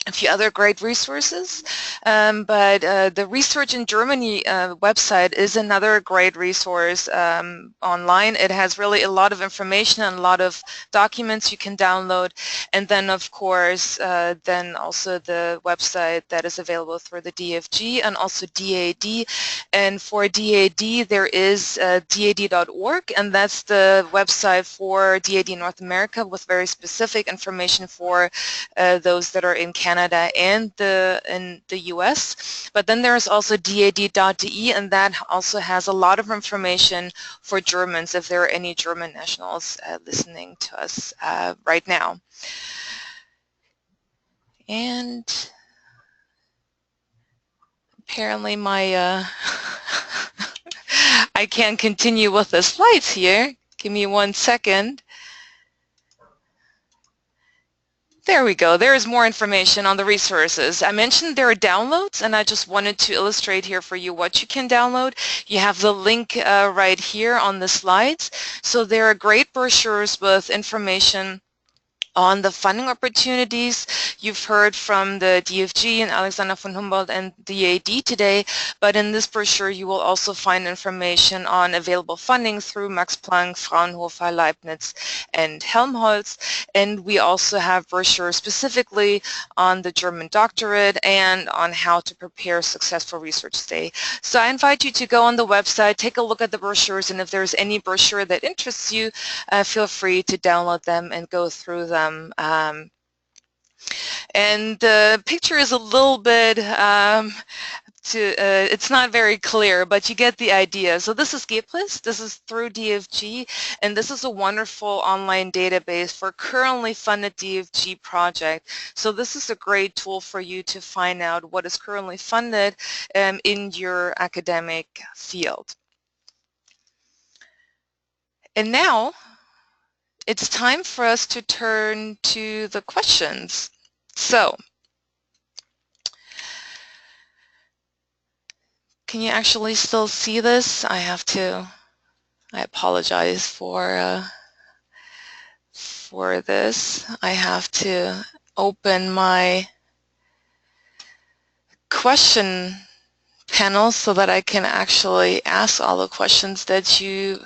S2: a few other great resources, but the Research in Germany website is another great resource online. It has really a lot of information and a lot of documents you can download, and then of course then also the website that is available for the DFG and also DAAD. And for DAAD there is DAAD.org, and that's the website for DAAD North America with very specific information for those that are in Canada and in the US. But then there's also DAAD.de, and that also has a lot of information for Germans if there are any German nationals listening to us right now. And apparently my I can't continue with the slides here. Give me 1 second. There we go. There is more information on the resources. I mentioned there are downloads, and I just wanted to illustrate here for you what you can download. You have the link right here on the slides. So there are great brochures with information On the funding opportunities, you've heard from the DFG and Alexander von Humboldt and DAAD today, but in this brochure you will also find information on available funding through Max Planck, Fraunhofer, Leibniz, and Helmholtz, and we also have brochures specifically on the German doctorate and on how to prepare a successful research stay. So I invite you to go on the website, take a look at the brochures, and if there's any brochure that interests you, feel free to download them and go through them. And the picture is a little bit, it's not very clear, but you get the idea. So this is GEPLIS, this is through DFG, and this is a wonderful online database for currently funded DFG project. So this is a great tool for you to find out what is currently funded in your academic field. And now, it's time for us to turn to the questions. So, can you actually still see this? I apologize for this. I have to open my question panel so that I can actually ask all the questions that you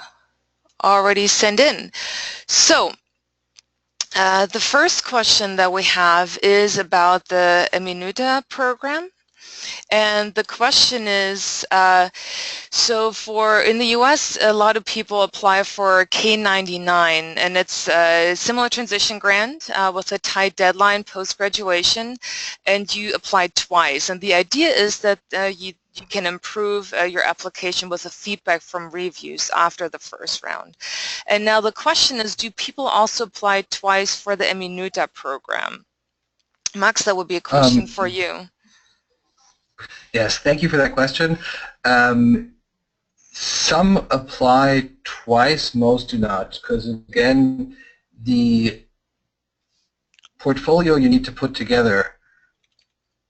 S2: already sent in. So the first question that we have is about the Minuta program, and the question is, so in the US a lot of people apply for K-99, and it's a similar transition grant with a tight deadline post-graduation, and you apply twice, and the idea is that you can improve your application with the feedback from reviews after the first round. And now the question is, do people also apply twice for the Minuta program? Max, that would be a question for you.
S3: Yes, thank you for that question. Some apply twice, most do not, because again, the portfolio you need to put together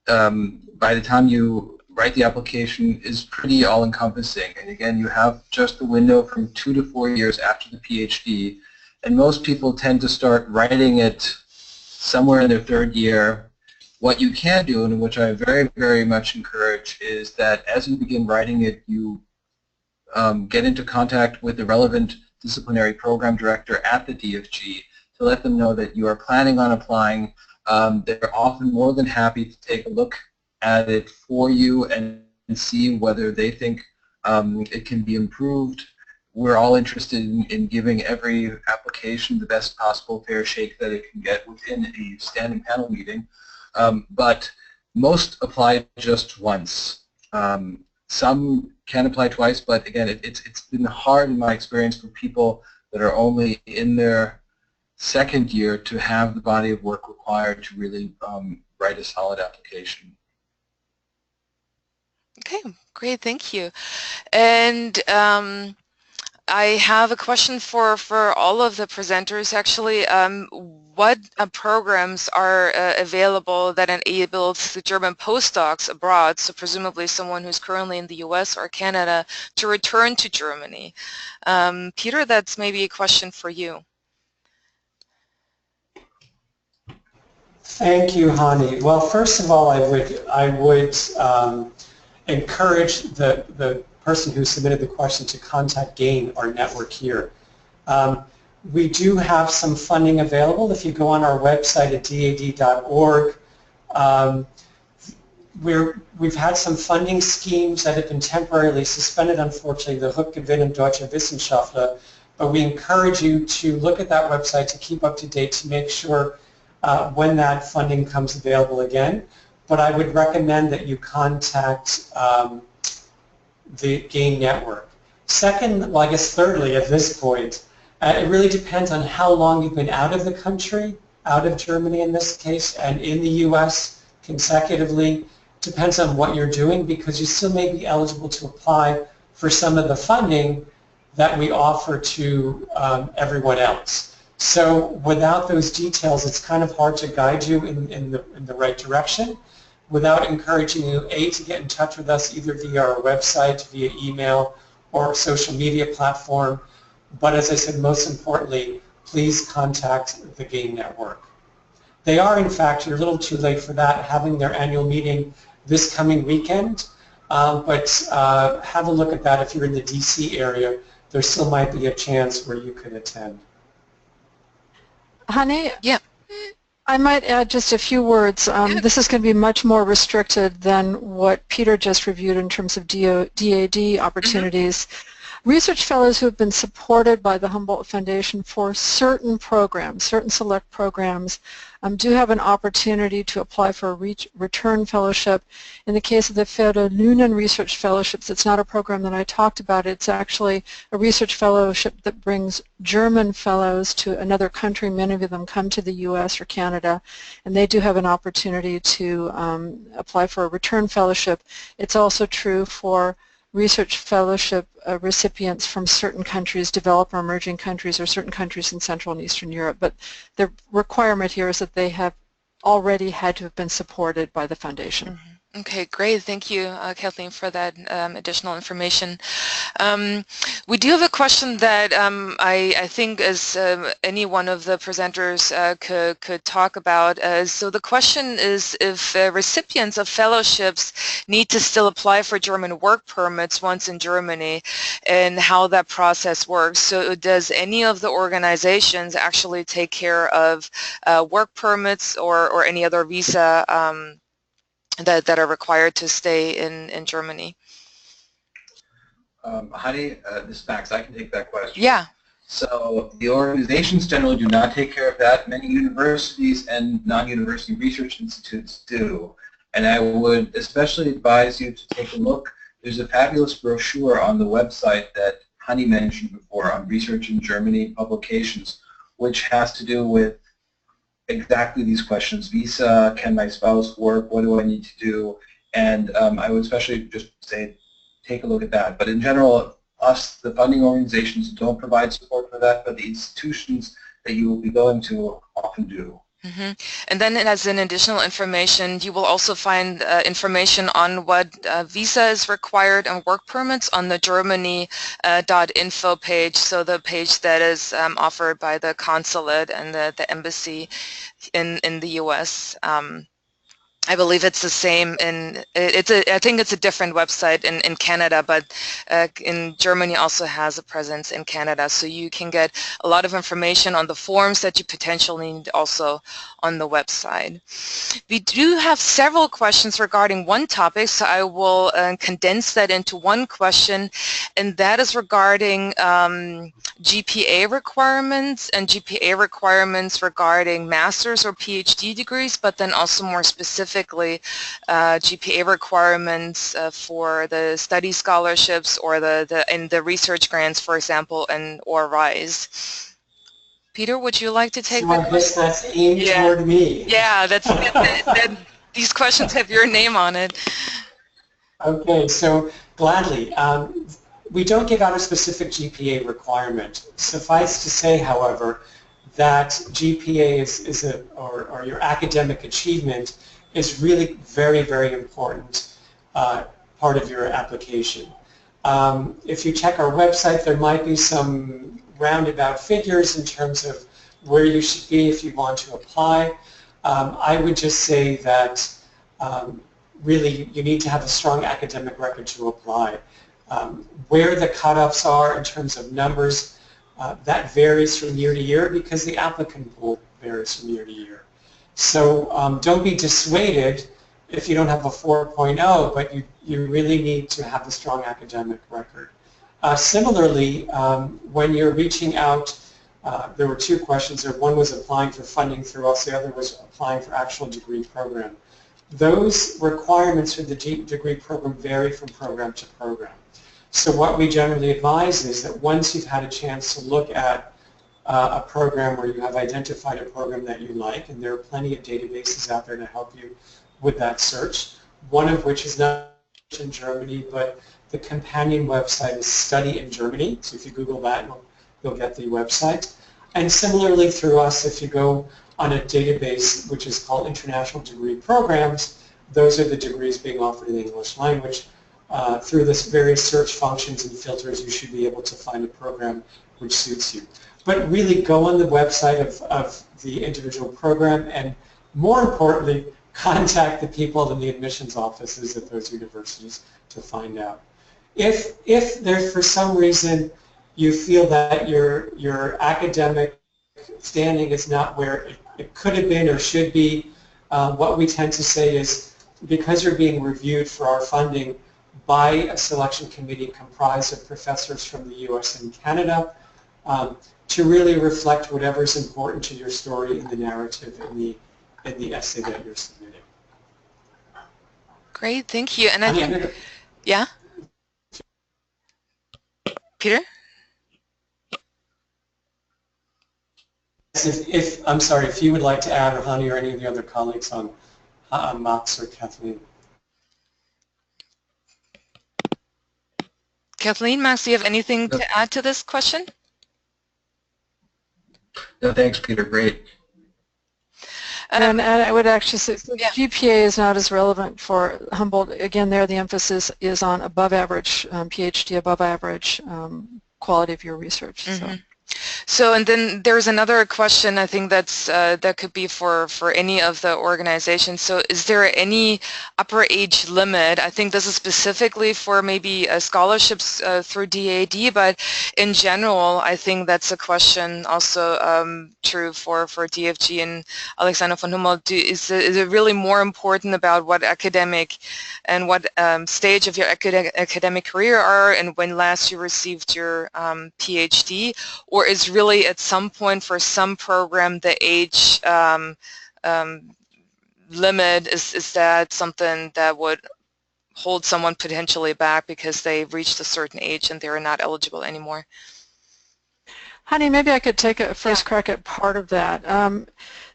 S3: by the time you write the application is pretty all-encompassing. And again, you have just the window from 2 to 4 years after the PhD, and most people tend to start writing it somewhere in their third year. What you can do, and which I very, very much encourage, is that as you begin writing it, you get into contact with the relevant disciplinary program director at the DFG to let them know that you are planning on applying. They're often more than happy to take a look at it for you and see whether they think it can be improved. We're all interested in giving every application the best possible fair shake that it can get within a standing panel meeting. But most apply just once. Some can apply twice, but again, it's been hard in my experience for people that are only in their second year to have the body of work required to really write a solid application.
S2: Okay, great, thank you. And I have a question for all of the presenters, actually. What programs are available that enable the German postdocs abroad, so presumably someone who's currently in the US or Canada, to return to Germany? Peter, that's maybe a question for you.
S5: Thank you, Hani. Well, first of all, I would encourage the person who submitted the question to contact GAIN, our network here. We do have some funding available. If you go on our website at daad.org, we've had some funding schemes that have been temporarily suspended, unfortunately, the Rückgewinn und Deutsche Wissenschaftler, but we encourage you to look at that website to keep up to date to make sure when that funding comes available again. But I would recommend that you contact the GAIN network. Second, well, I guess thirdly at this point, it really depends on how long you've been out of the country, out of Germany in this case, and in the US consecutively. Depends on what you're doing, because you still may be eligible to apply for some of the funding that we offer to everyone else. So without those details, it's kind of hard to guide you in the right direction, without encouraging you, A, to get in touch with us either via our website, via email, or social media platform. But as I said, most importantly, please contact the GAIN network. They are, in fact, you're a little too late for that, having their annual meeting this coming weekend, but have a look at that if you're in the DC area. There still might be a chance where you could attend.
S4: Honey?
S2: Yeah.
S4: I might add just a few words. This is going to be much more restricted than what Peter just reviewed in terms of DAAD opportunities. Research fellows who have been supported by the Humboldt Foundation for certain programs, certain select programs, do have an opportunity to apply for a return fellowship. In the case of the Förderlöhnen Research Fellowships, it's not a program that I talked about. It's actually a research fellowship that brings German fellows to another country. Many of them come to the U.S. or Canada, and they do have an opportunity to apply for a return fellowship. It's also true for research fellowship recipients from certain countries, developed or emerging countries, or certain countries in Central and Eastern Europe. But the requirement here is that they have already had to have been supported by the foundation.
S2: Mm-hmm. Okay, great. Thank you, Kathleen, for that additional information. We do have a question that I think as any one of the presenters could talk about. So the question is if recipients of fellowships need to still apply for German work permits once in Germany, and how that process works. So does any of the organizations actually take care of work permits or any other visa that are required to stay in Germany?
S3: Heidi, this is Max. I can take that question.
S2: Yeah.
S3: So the organizations generally do not take care of that. Many universities and non-university research institutes do. And I would especially advise you to take a look. There's a fabulous brochure on the website that Hani mentioned before on Research in Germany publications, which has to do with exactly these questions. Visa, can my spouse work, what do I need to do? And I would especially just say take a look at that. But in general, us, the funding organizations, don't provide support for that, but the institutions that you will be going to often do.
S2: Mm-hmm. And then as an additional information, you will also find information on what visa is required and work permits on the Germany.info page, so the page that is offered by the consulate and the embassy in the U.S. I believe it's the same I think it's a different website in Canada, but in Germany also has a presence in Canada, so you can get a lot of information on the forms that you potentially need also on the website. We do have several questions regarding one topic, so I will condense that into one question, and that is regarding GPA requirements and GPA requirements regarding master's or PhD degrees, but then also more specifically GPA requirements for the study scholarships or the research grants, for example, or RISE. Peter, would you like to take
S5: so
S2: that?
S5: I guess that's aimed toward me.
S2: Yeah, these questions have your name on it.
S5: Okay, so gladly. We don't give out a specific GPA requirement. Suffice to say, however, that GPA or your academic achievement is really very, very important part of your application. If you check our website, there might be some roundabout figures in terms of where you should be if you want to apply. I would just say that really you need to have a strong academic record to apply. Where the cutoffs are in terms of numbers, that varies from year to year because the applicant pool varies from year to year. So don't be dissuaded if you don't have a 4.0, but you really need to have a strong academic record. Similarly, when you're reaching out, there were two questions there. One was applying for funding through us, the other was applying for actual degree program. Those requirements for the degree program vary from program to program. So what we generally advise is that once you've had a chance to look at a program where you have identified a program that you like, and there are plenty of databases out there to help you with that search, one of which is not in Germany, but the companion website is Study in Germany. So if you Google that, you'll get the website. And similarly through us, if you go on a database which is called International Degree Programs, those are the degrees being offered in the English language. Through this various search functions and filters, you should be able to find a program which suits you. but really go on the website of the individual program, and more importantly, contact the people in the admissions offices at those universities to find out. If there, for some reason, you feel that your academic standing is not where it could have been or should be, what we tend to say is, because you're being reviewed for our funding by a selection committee comprised of professors from the US and Canada, to really reflect whatever's important to your story in the narrative in the essay that you're submitting.
S2: Great, thank you. And I think, yeah? Peter?
S5: I'm sorry, if you would like to add, or Hani or any of the other colleagues on Max or Kathleen.
S2: Kathleen, Max, do you have anything to add to this question?
S3: No, thanks, Peter. Great.
S4: And I would actually say
S2: yeah.
S4: GPA is not as relevant for Humboldt. Again, there the emphasis is on above average, PhD above average quality of your research.
S2: Mm-hmm. So, and then there's another question I think that's that could be for any of the organizations. So is there any upper age limit? I think this is specifically for maybe scholarships through DAAD, but in general, I think that's a question also true for DFG and Alexander von Humboldt. Is it really more important about what academic and what stage of your academic career are and when last you received your PhD? Or is really at some point for some program the age limit, is that something that would hold someone potentially back because they've reached a certain age and they're not eligible anymore?
S4: Hani, maybe I could take a first crack at part of that.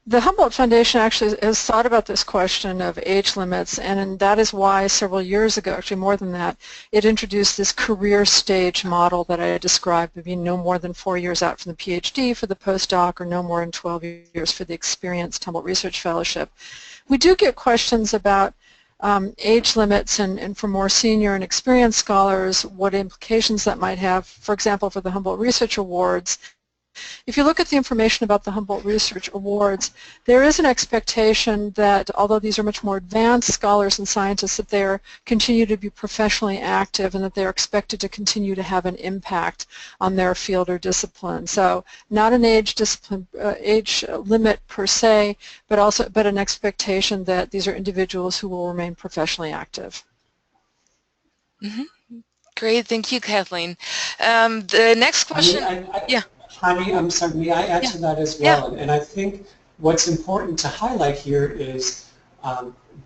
S4: The Humboldt Foundation actually has thought about this question of age limits, and that is why several years ago, actually more than that, it introduced this career stage model that I described, being no more than 4 years out from the PhD for the postdoc or no more than 12 years for the experienced Humboldt Research Fellowship. We do get questions about age limits and for more senior and experienced scholars, what implications that might have, for example, for the Humboldt Research Awards. If you look at the information about the Humboldt Research Awards, there is an expectation that, although these are much more advanced scholars and scientists, that they continue to be professionally active and that they're expected to continue to have an impact on their field or discipline. So not an age limit per se, but an expectation that these are individuals who will remain professionally active.
S2: Mm-hmm. Great, thank you, Kathleen. The next question, yeah.
S5: Hani, I'm sorry, may I add to that as well? Yeah. And I think what's important to highlight here is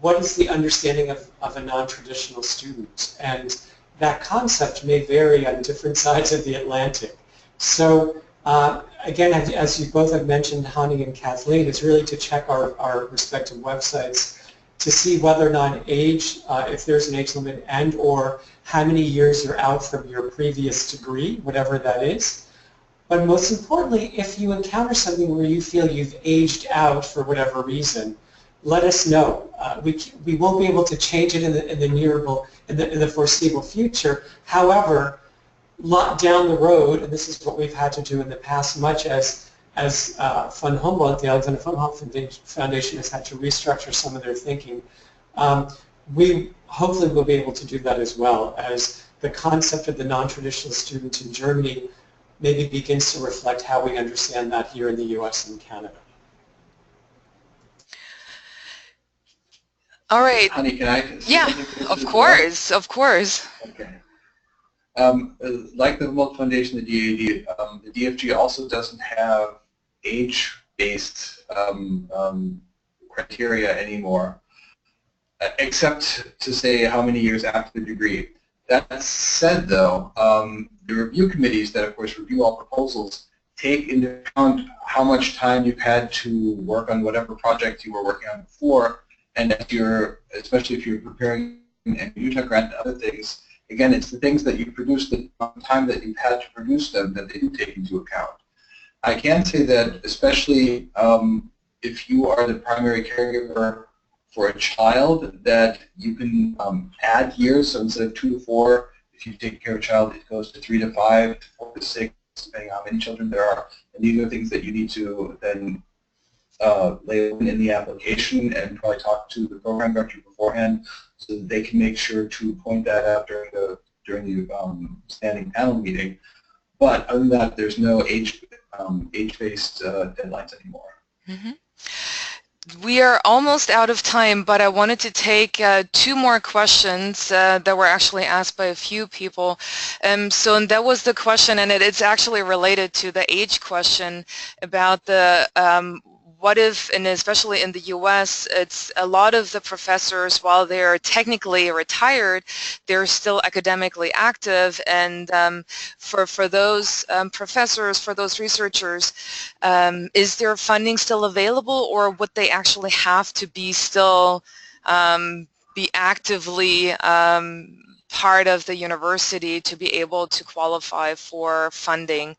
S5: what is the understanding of a non-traditional student? And that concept may vary on different sides of the Atlantic. So again, as you both have mentioned, Hani and Kathleen, it's really to check our respective websites to see whether or not age, if there's an age limit, and or how many years you're out from your previous degree, whatever that is. But most importantly, if you encounter something where you feel you've aged out for whatever reason, let us know. We won't be able to change it in the foreseeable future. However, down the road, and this is what we've had to do in the past, much as von Humboldt, the Alexander von Humboldt Foundation, has had to restructure some of their thinking, we hopefully will be able to do that as well, as the concept of the non-traditional student in Germany maybe begins to reflect how we understand that here in the US and Canada.
S2: All right.
S3: Hani, can I?
S2: Yeah, of course, of course.
S3: Okay. Like the Humboldt Foundation, the DAAD, the DFG also doesn't have age-based criteria anymore, except to say how many years after the degree. That said, though, the review committees that, of course, review all proposals take into account how much time you've had to work on whatever project you were working on before, and if you're, especially if you're preparing a Utah grant and other things, again, it's the things that you produced, the time that you've had to produce them that they do take into account. I can say that, especially if you are the primary caregiver for a child, that you can add years, so instead of 2 to 4, if you take care of a child, it goes to 3 to 5, to 4 to 6, depending on how many children there are. And these are things that you need to then lay in the application and probably talk to the program director beforehand so that they can make sure to point that out during the standing panel meeting. But other than that, there's no age-based deadlines anymore.
S2: Mm-hmm. We are almost out of time, but I wanted to take two more questions that were actually asked by a few people. So that was the question, and it's actually related to the age question about the what if, and especially in the U.S., it's a lot of the professors, while they're technically retired, they're still academically active, and for those professors, for those researchers, is their funding still available, or would they actually have to be still be actively part of the university to be able to qualify for funding?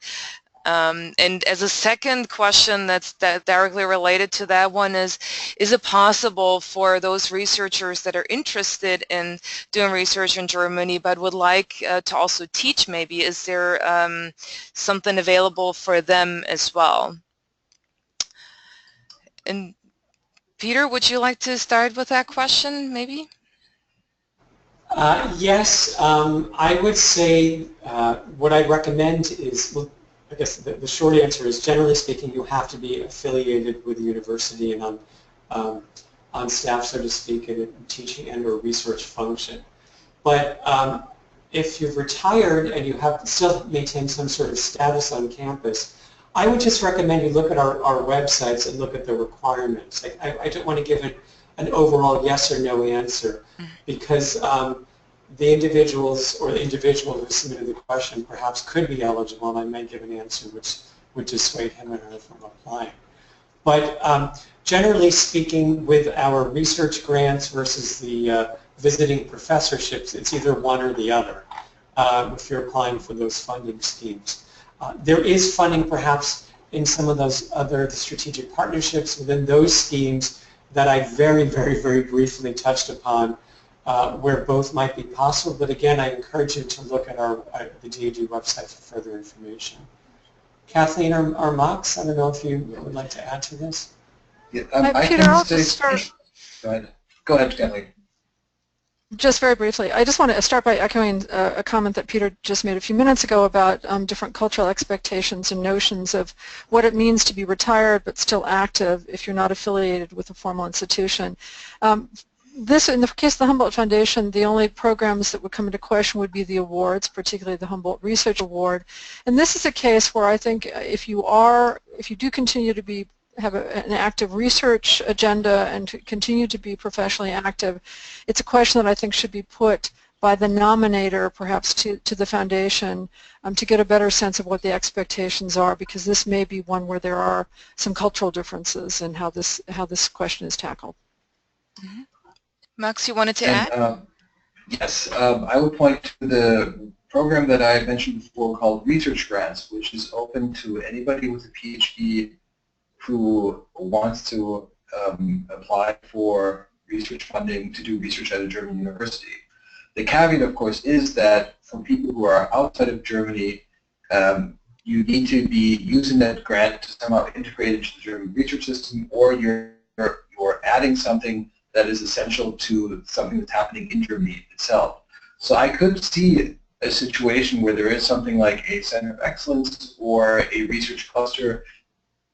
S2: And as a second question that's directly related to that one is it possible for those researchers that are interested in doing research in Germany but would like to also teach maybe, is there something available for them as well? And Peter, would you like to start with that question maybe?
S5: Yes, I would say what I recommend is, well, I guess the short answer is, generally speaking, you have to be affiliated with the university and on staff, so to speak, in a teaching and or research function. But if you've retired and you have still maintain some sort of status on campus, I would just recommend you look at our websites and look at the requirements. I don't want to give it an overall yes or no answer, because the individuals or the individual who submitted the question perhaps could be eligible, and I may give an answer which would dissuade him or her from applying. But generally speaking, with our research grants versus the visiting professorships, it's either one or the other if you're applying for those funding schemes. There is funding perhaps in some of those other strategic partnerships within those schemes that I very, very, very briefly touched upon, where both might be possible, but again, I encourage you to look at the DAAD website for further information. Kathleen or Max, I don't know if you would like to add to this.
S3: Yeah,
S4: Peter, I'll just start.
S3: Go ahead, Kathleen.
S4: Just very briefly, I just want to start by echoing a comment that Peter just made a few minutes ago about different cultural expectations and notions of what it means to be retired but still active if you're not affiliated with a formal institution. This, in the case of the Humboldt Foundation, the only programs that would come into question would be the awards, particularly the Humboldt Research Award. And this is a case where I think if you do continue to have an active research agenda and to continue to be professionally active, it's a question that I think should be put by the nominator perhaps to the foundation to get a better sense of what the expectations are, because this may be one where there are some cultural differences in how this question is tackled.
S2: Mm-hmm. Max, you wanted to add?
S3: Yes, I would point to the program that I mentioned before called Research Grants, which is open to anybody with a PhD who wants to apply for research funding to do research at a German university. The caveat, of course, is that for people who are outside of Germany, you need to be using that grant to somehow integrate into the German research system, or you're adding something that is essential to something that's happening in Germany itself. So I could see a situation where there is something like a center of excellence or a research cluster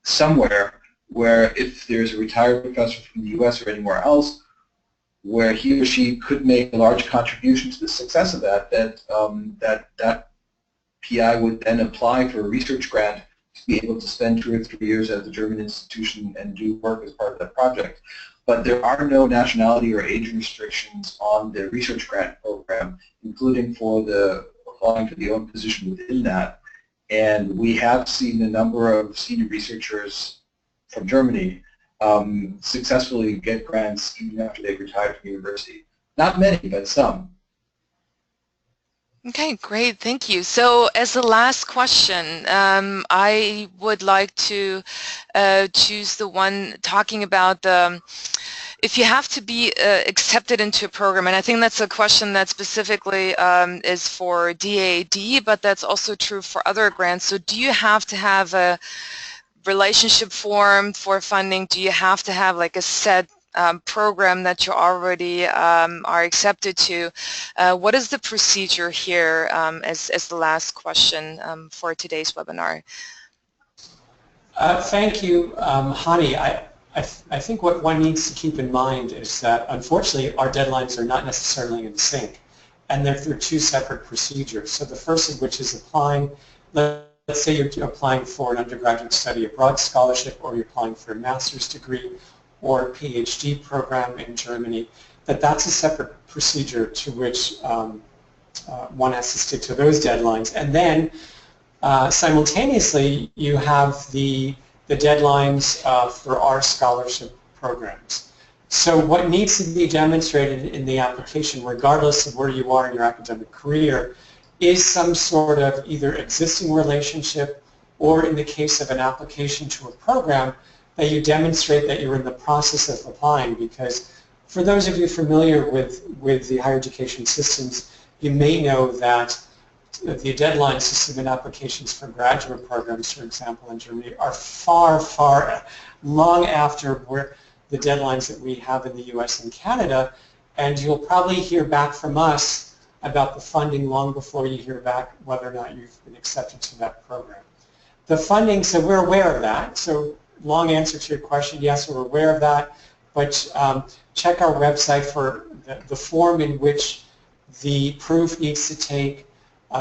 S3: somewhere where if there's a retired professor from the US or anywhere else, where he or she could make a large contribution to the success of that PI would then apply for a research grant to be able to spend 2 or 3 years at the German institution and do work as part of that project. But there are no nationality or age restrictions on the research grant program, including for the applying for the own position within that. And we have seen a number of senior researchers from Germany successfully get grants even after they've retired from university. Not many, but some.
S2: Okay, great, thank you. So as the last question, I would like to choose the one talking about the if you have to be accepted into a program, and I think that's a question that specifically is for DAAD, but that's also true for other grants. So do you have to have a relationship formed for funding? Do you have to have like a set program that you already are accepted to? What is the procedure here as the last question for today's webinar?
S5: Thank you, Hani. I think what one needs to keep in mind is that, unfortunately, our deadlines are not necessarily in sync, and they're two separate procedures. So the first of which is applying, let's say you're applying for an undergraduate study abroad scholarship, or you're applying for a master's degree or a PhD program in Germany, that's a separate procedure to which one has to stick to those deadlines. And then simultaneously, you have the deadlines for our scholarship programs. So what needs to be demonstrated in the application, regardless of where you are in your academic career, is some sort of either existing relationship, or in the case of an application to a program, that you demonstrate that you're in the process of applying. Because for those of you familiar with the higher education systems, you may know that the deadlines to submit applications for graduate programs, for example, in Germany, are far, far long after where the deadlines that we have in the US and Canada, and you'll probably hear back from us about the funding long before you hear back whether or not you've been accepted to that program. The funding, so we're aware of that. So long answer to your question, yes, we're aware of that, but check our website for the form in which the proof needs to take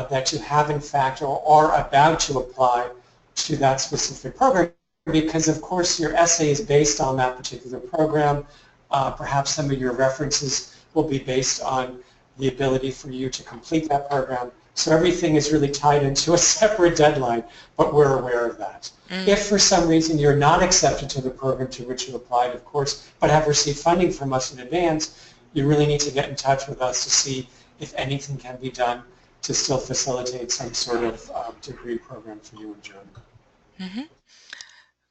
S5: that you have in fact or are about to apply to that specific program, because of course your essay is based on that particular program. Perhaps some of your references will be based on the ability for you to complete that program. So everything is really tied into a separate deadline, but we're aware of that. If for some reason you're not accepted to the program to which you applied, of course, but have received funding from us in advance, you really need to get in touch with us to see if anything can be done to still facilitate some sort of degree program for you in Germany.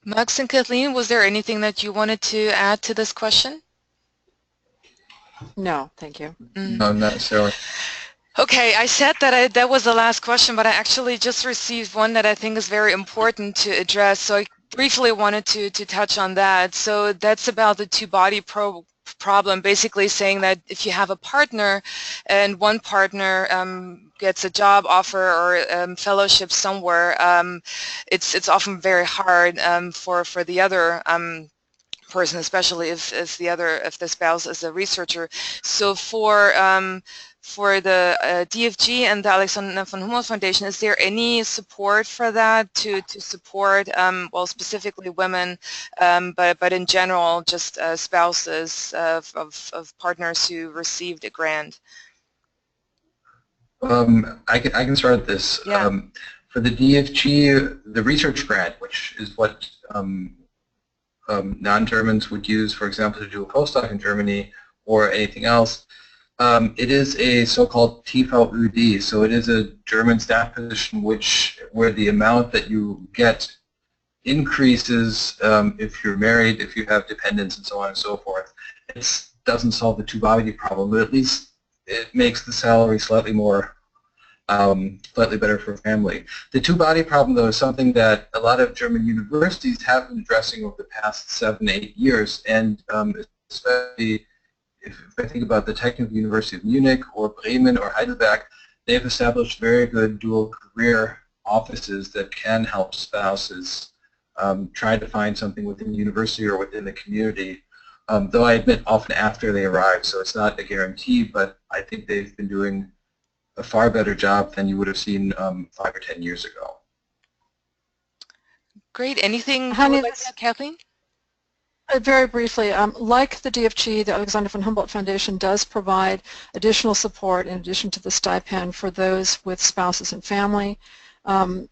S2: Max and Kathleen, was there anything that you wanted to add to this question?
S4: No, thank you.
S3: No, not necessarily.
S2: Okay, I said that that was the last question, but I actually just received one that I think is very important to address, so I briefly wanted to touch on that. So that's about the two-body problem, basically saying that if you have a partner and one partner gets a job offer or fellowship somewhere, it's often very hard for the other person, especially if the spouse is a researcher. So for the DFG and the Alexander von Humboldt Foundation, is there any support for that to support, well, specifically women, but in general, just spouses of partners who received a grant?
S3: I can start this.
S2: Yeah.
S3: For the DFG, the research grant, which is what non-Germans would use, for example, to do a postdoc in Germany or anything else, it is a so-called TVUD, so it is a German staff position where the amount that you get increases if you're married, if you have dependents, and so on and so forth. It doesn't solve the two-body problem, but at least it makes the salary slightly more, slightly better for a family. The two-body problem, though, is something that a lot of German universities have been addressing over the past 7-8 years, and especially if I think about the Technical University of Munich or Bremen or Heidelberg, they've established very good dual career offices that can help spouses try to find something within the university or within the community, though I admit often after they arrive, so it's not a guarantee, but I think they've been doing a far better job than you would have seen 5 or 10 years ago.
S2: Great. Anything you would like to add, Kathleen?
S4: Very briefly, like the DFG, the Alexander von Humboldt Foundation does provide additional support in addition to the stipend for those with spouses and family. One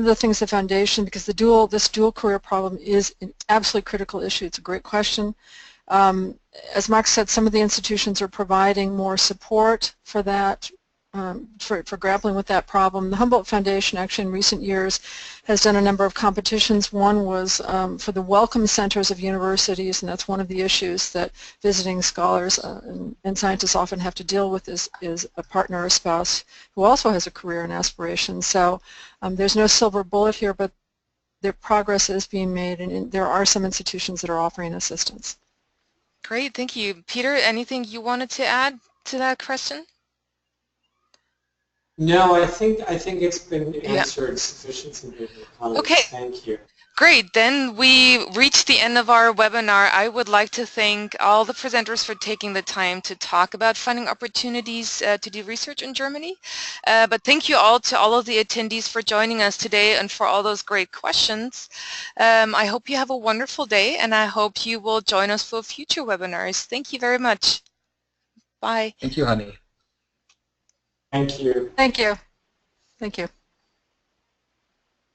S4: of the things the foundation, because this dual career problem is an absolutely critical issue, it's a great question. As Max said, some of the institutions are providing more support for that for grappling with that problem. The Humboldt Foundation actually in recent years has done a number of competitions. One was for the welcome centers of universities, and that's one of the issues that visiting scholars and scientists often have to deal with is a partner or spouse who also has a career and aspirations. So there's no silver bullet here, but their progress is being made, and there are some institutions that are offering assistance.
S2: Great, thank you. Peter, anything you wanted to add to that question?
S5: No, I think it's been answered sufficiently.
S2: Okay.
S5: Thank you.
S2: Great. Then we reached the end of our webinar. I would like to thank all the presenters for taking the time to talk about funding opportunities to do research in Germany. But thank you all to all of the attendees for joining us today and for all those great questions. I hope you have a wonderful day, and I hope you will join us for future webinars. Thank you very much. Bye.
S3: Thank you, Honey.
S5: Thank you.
S4: Thank you. Thank you.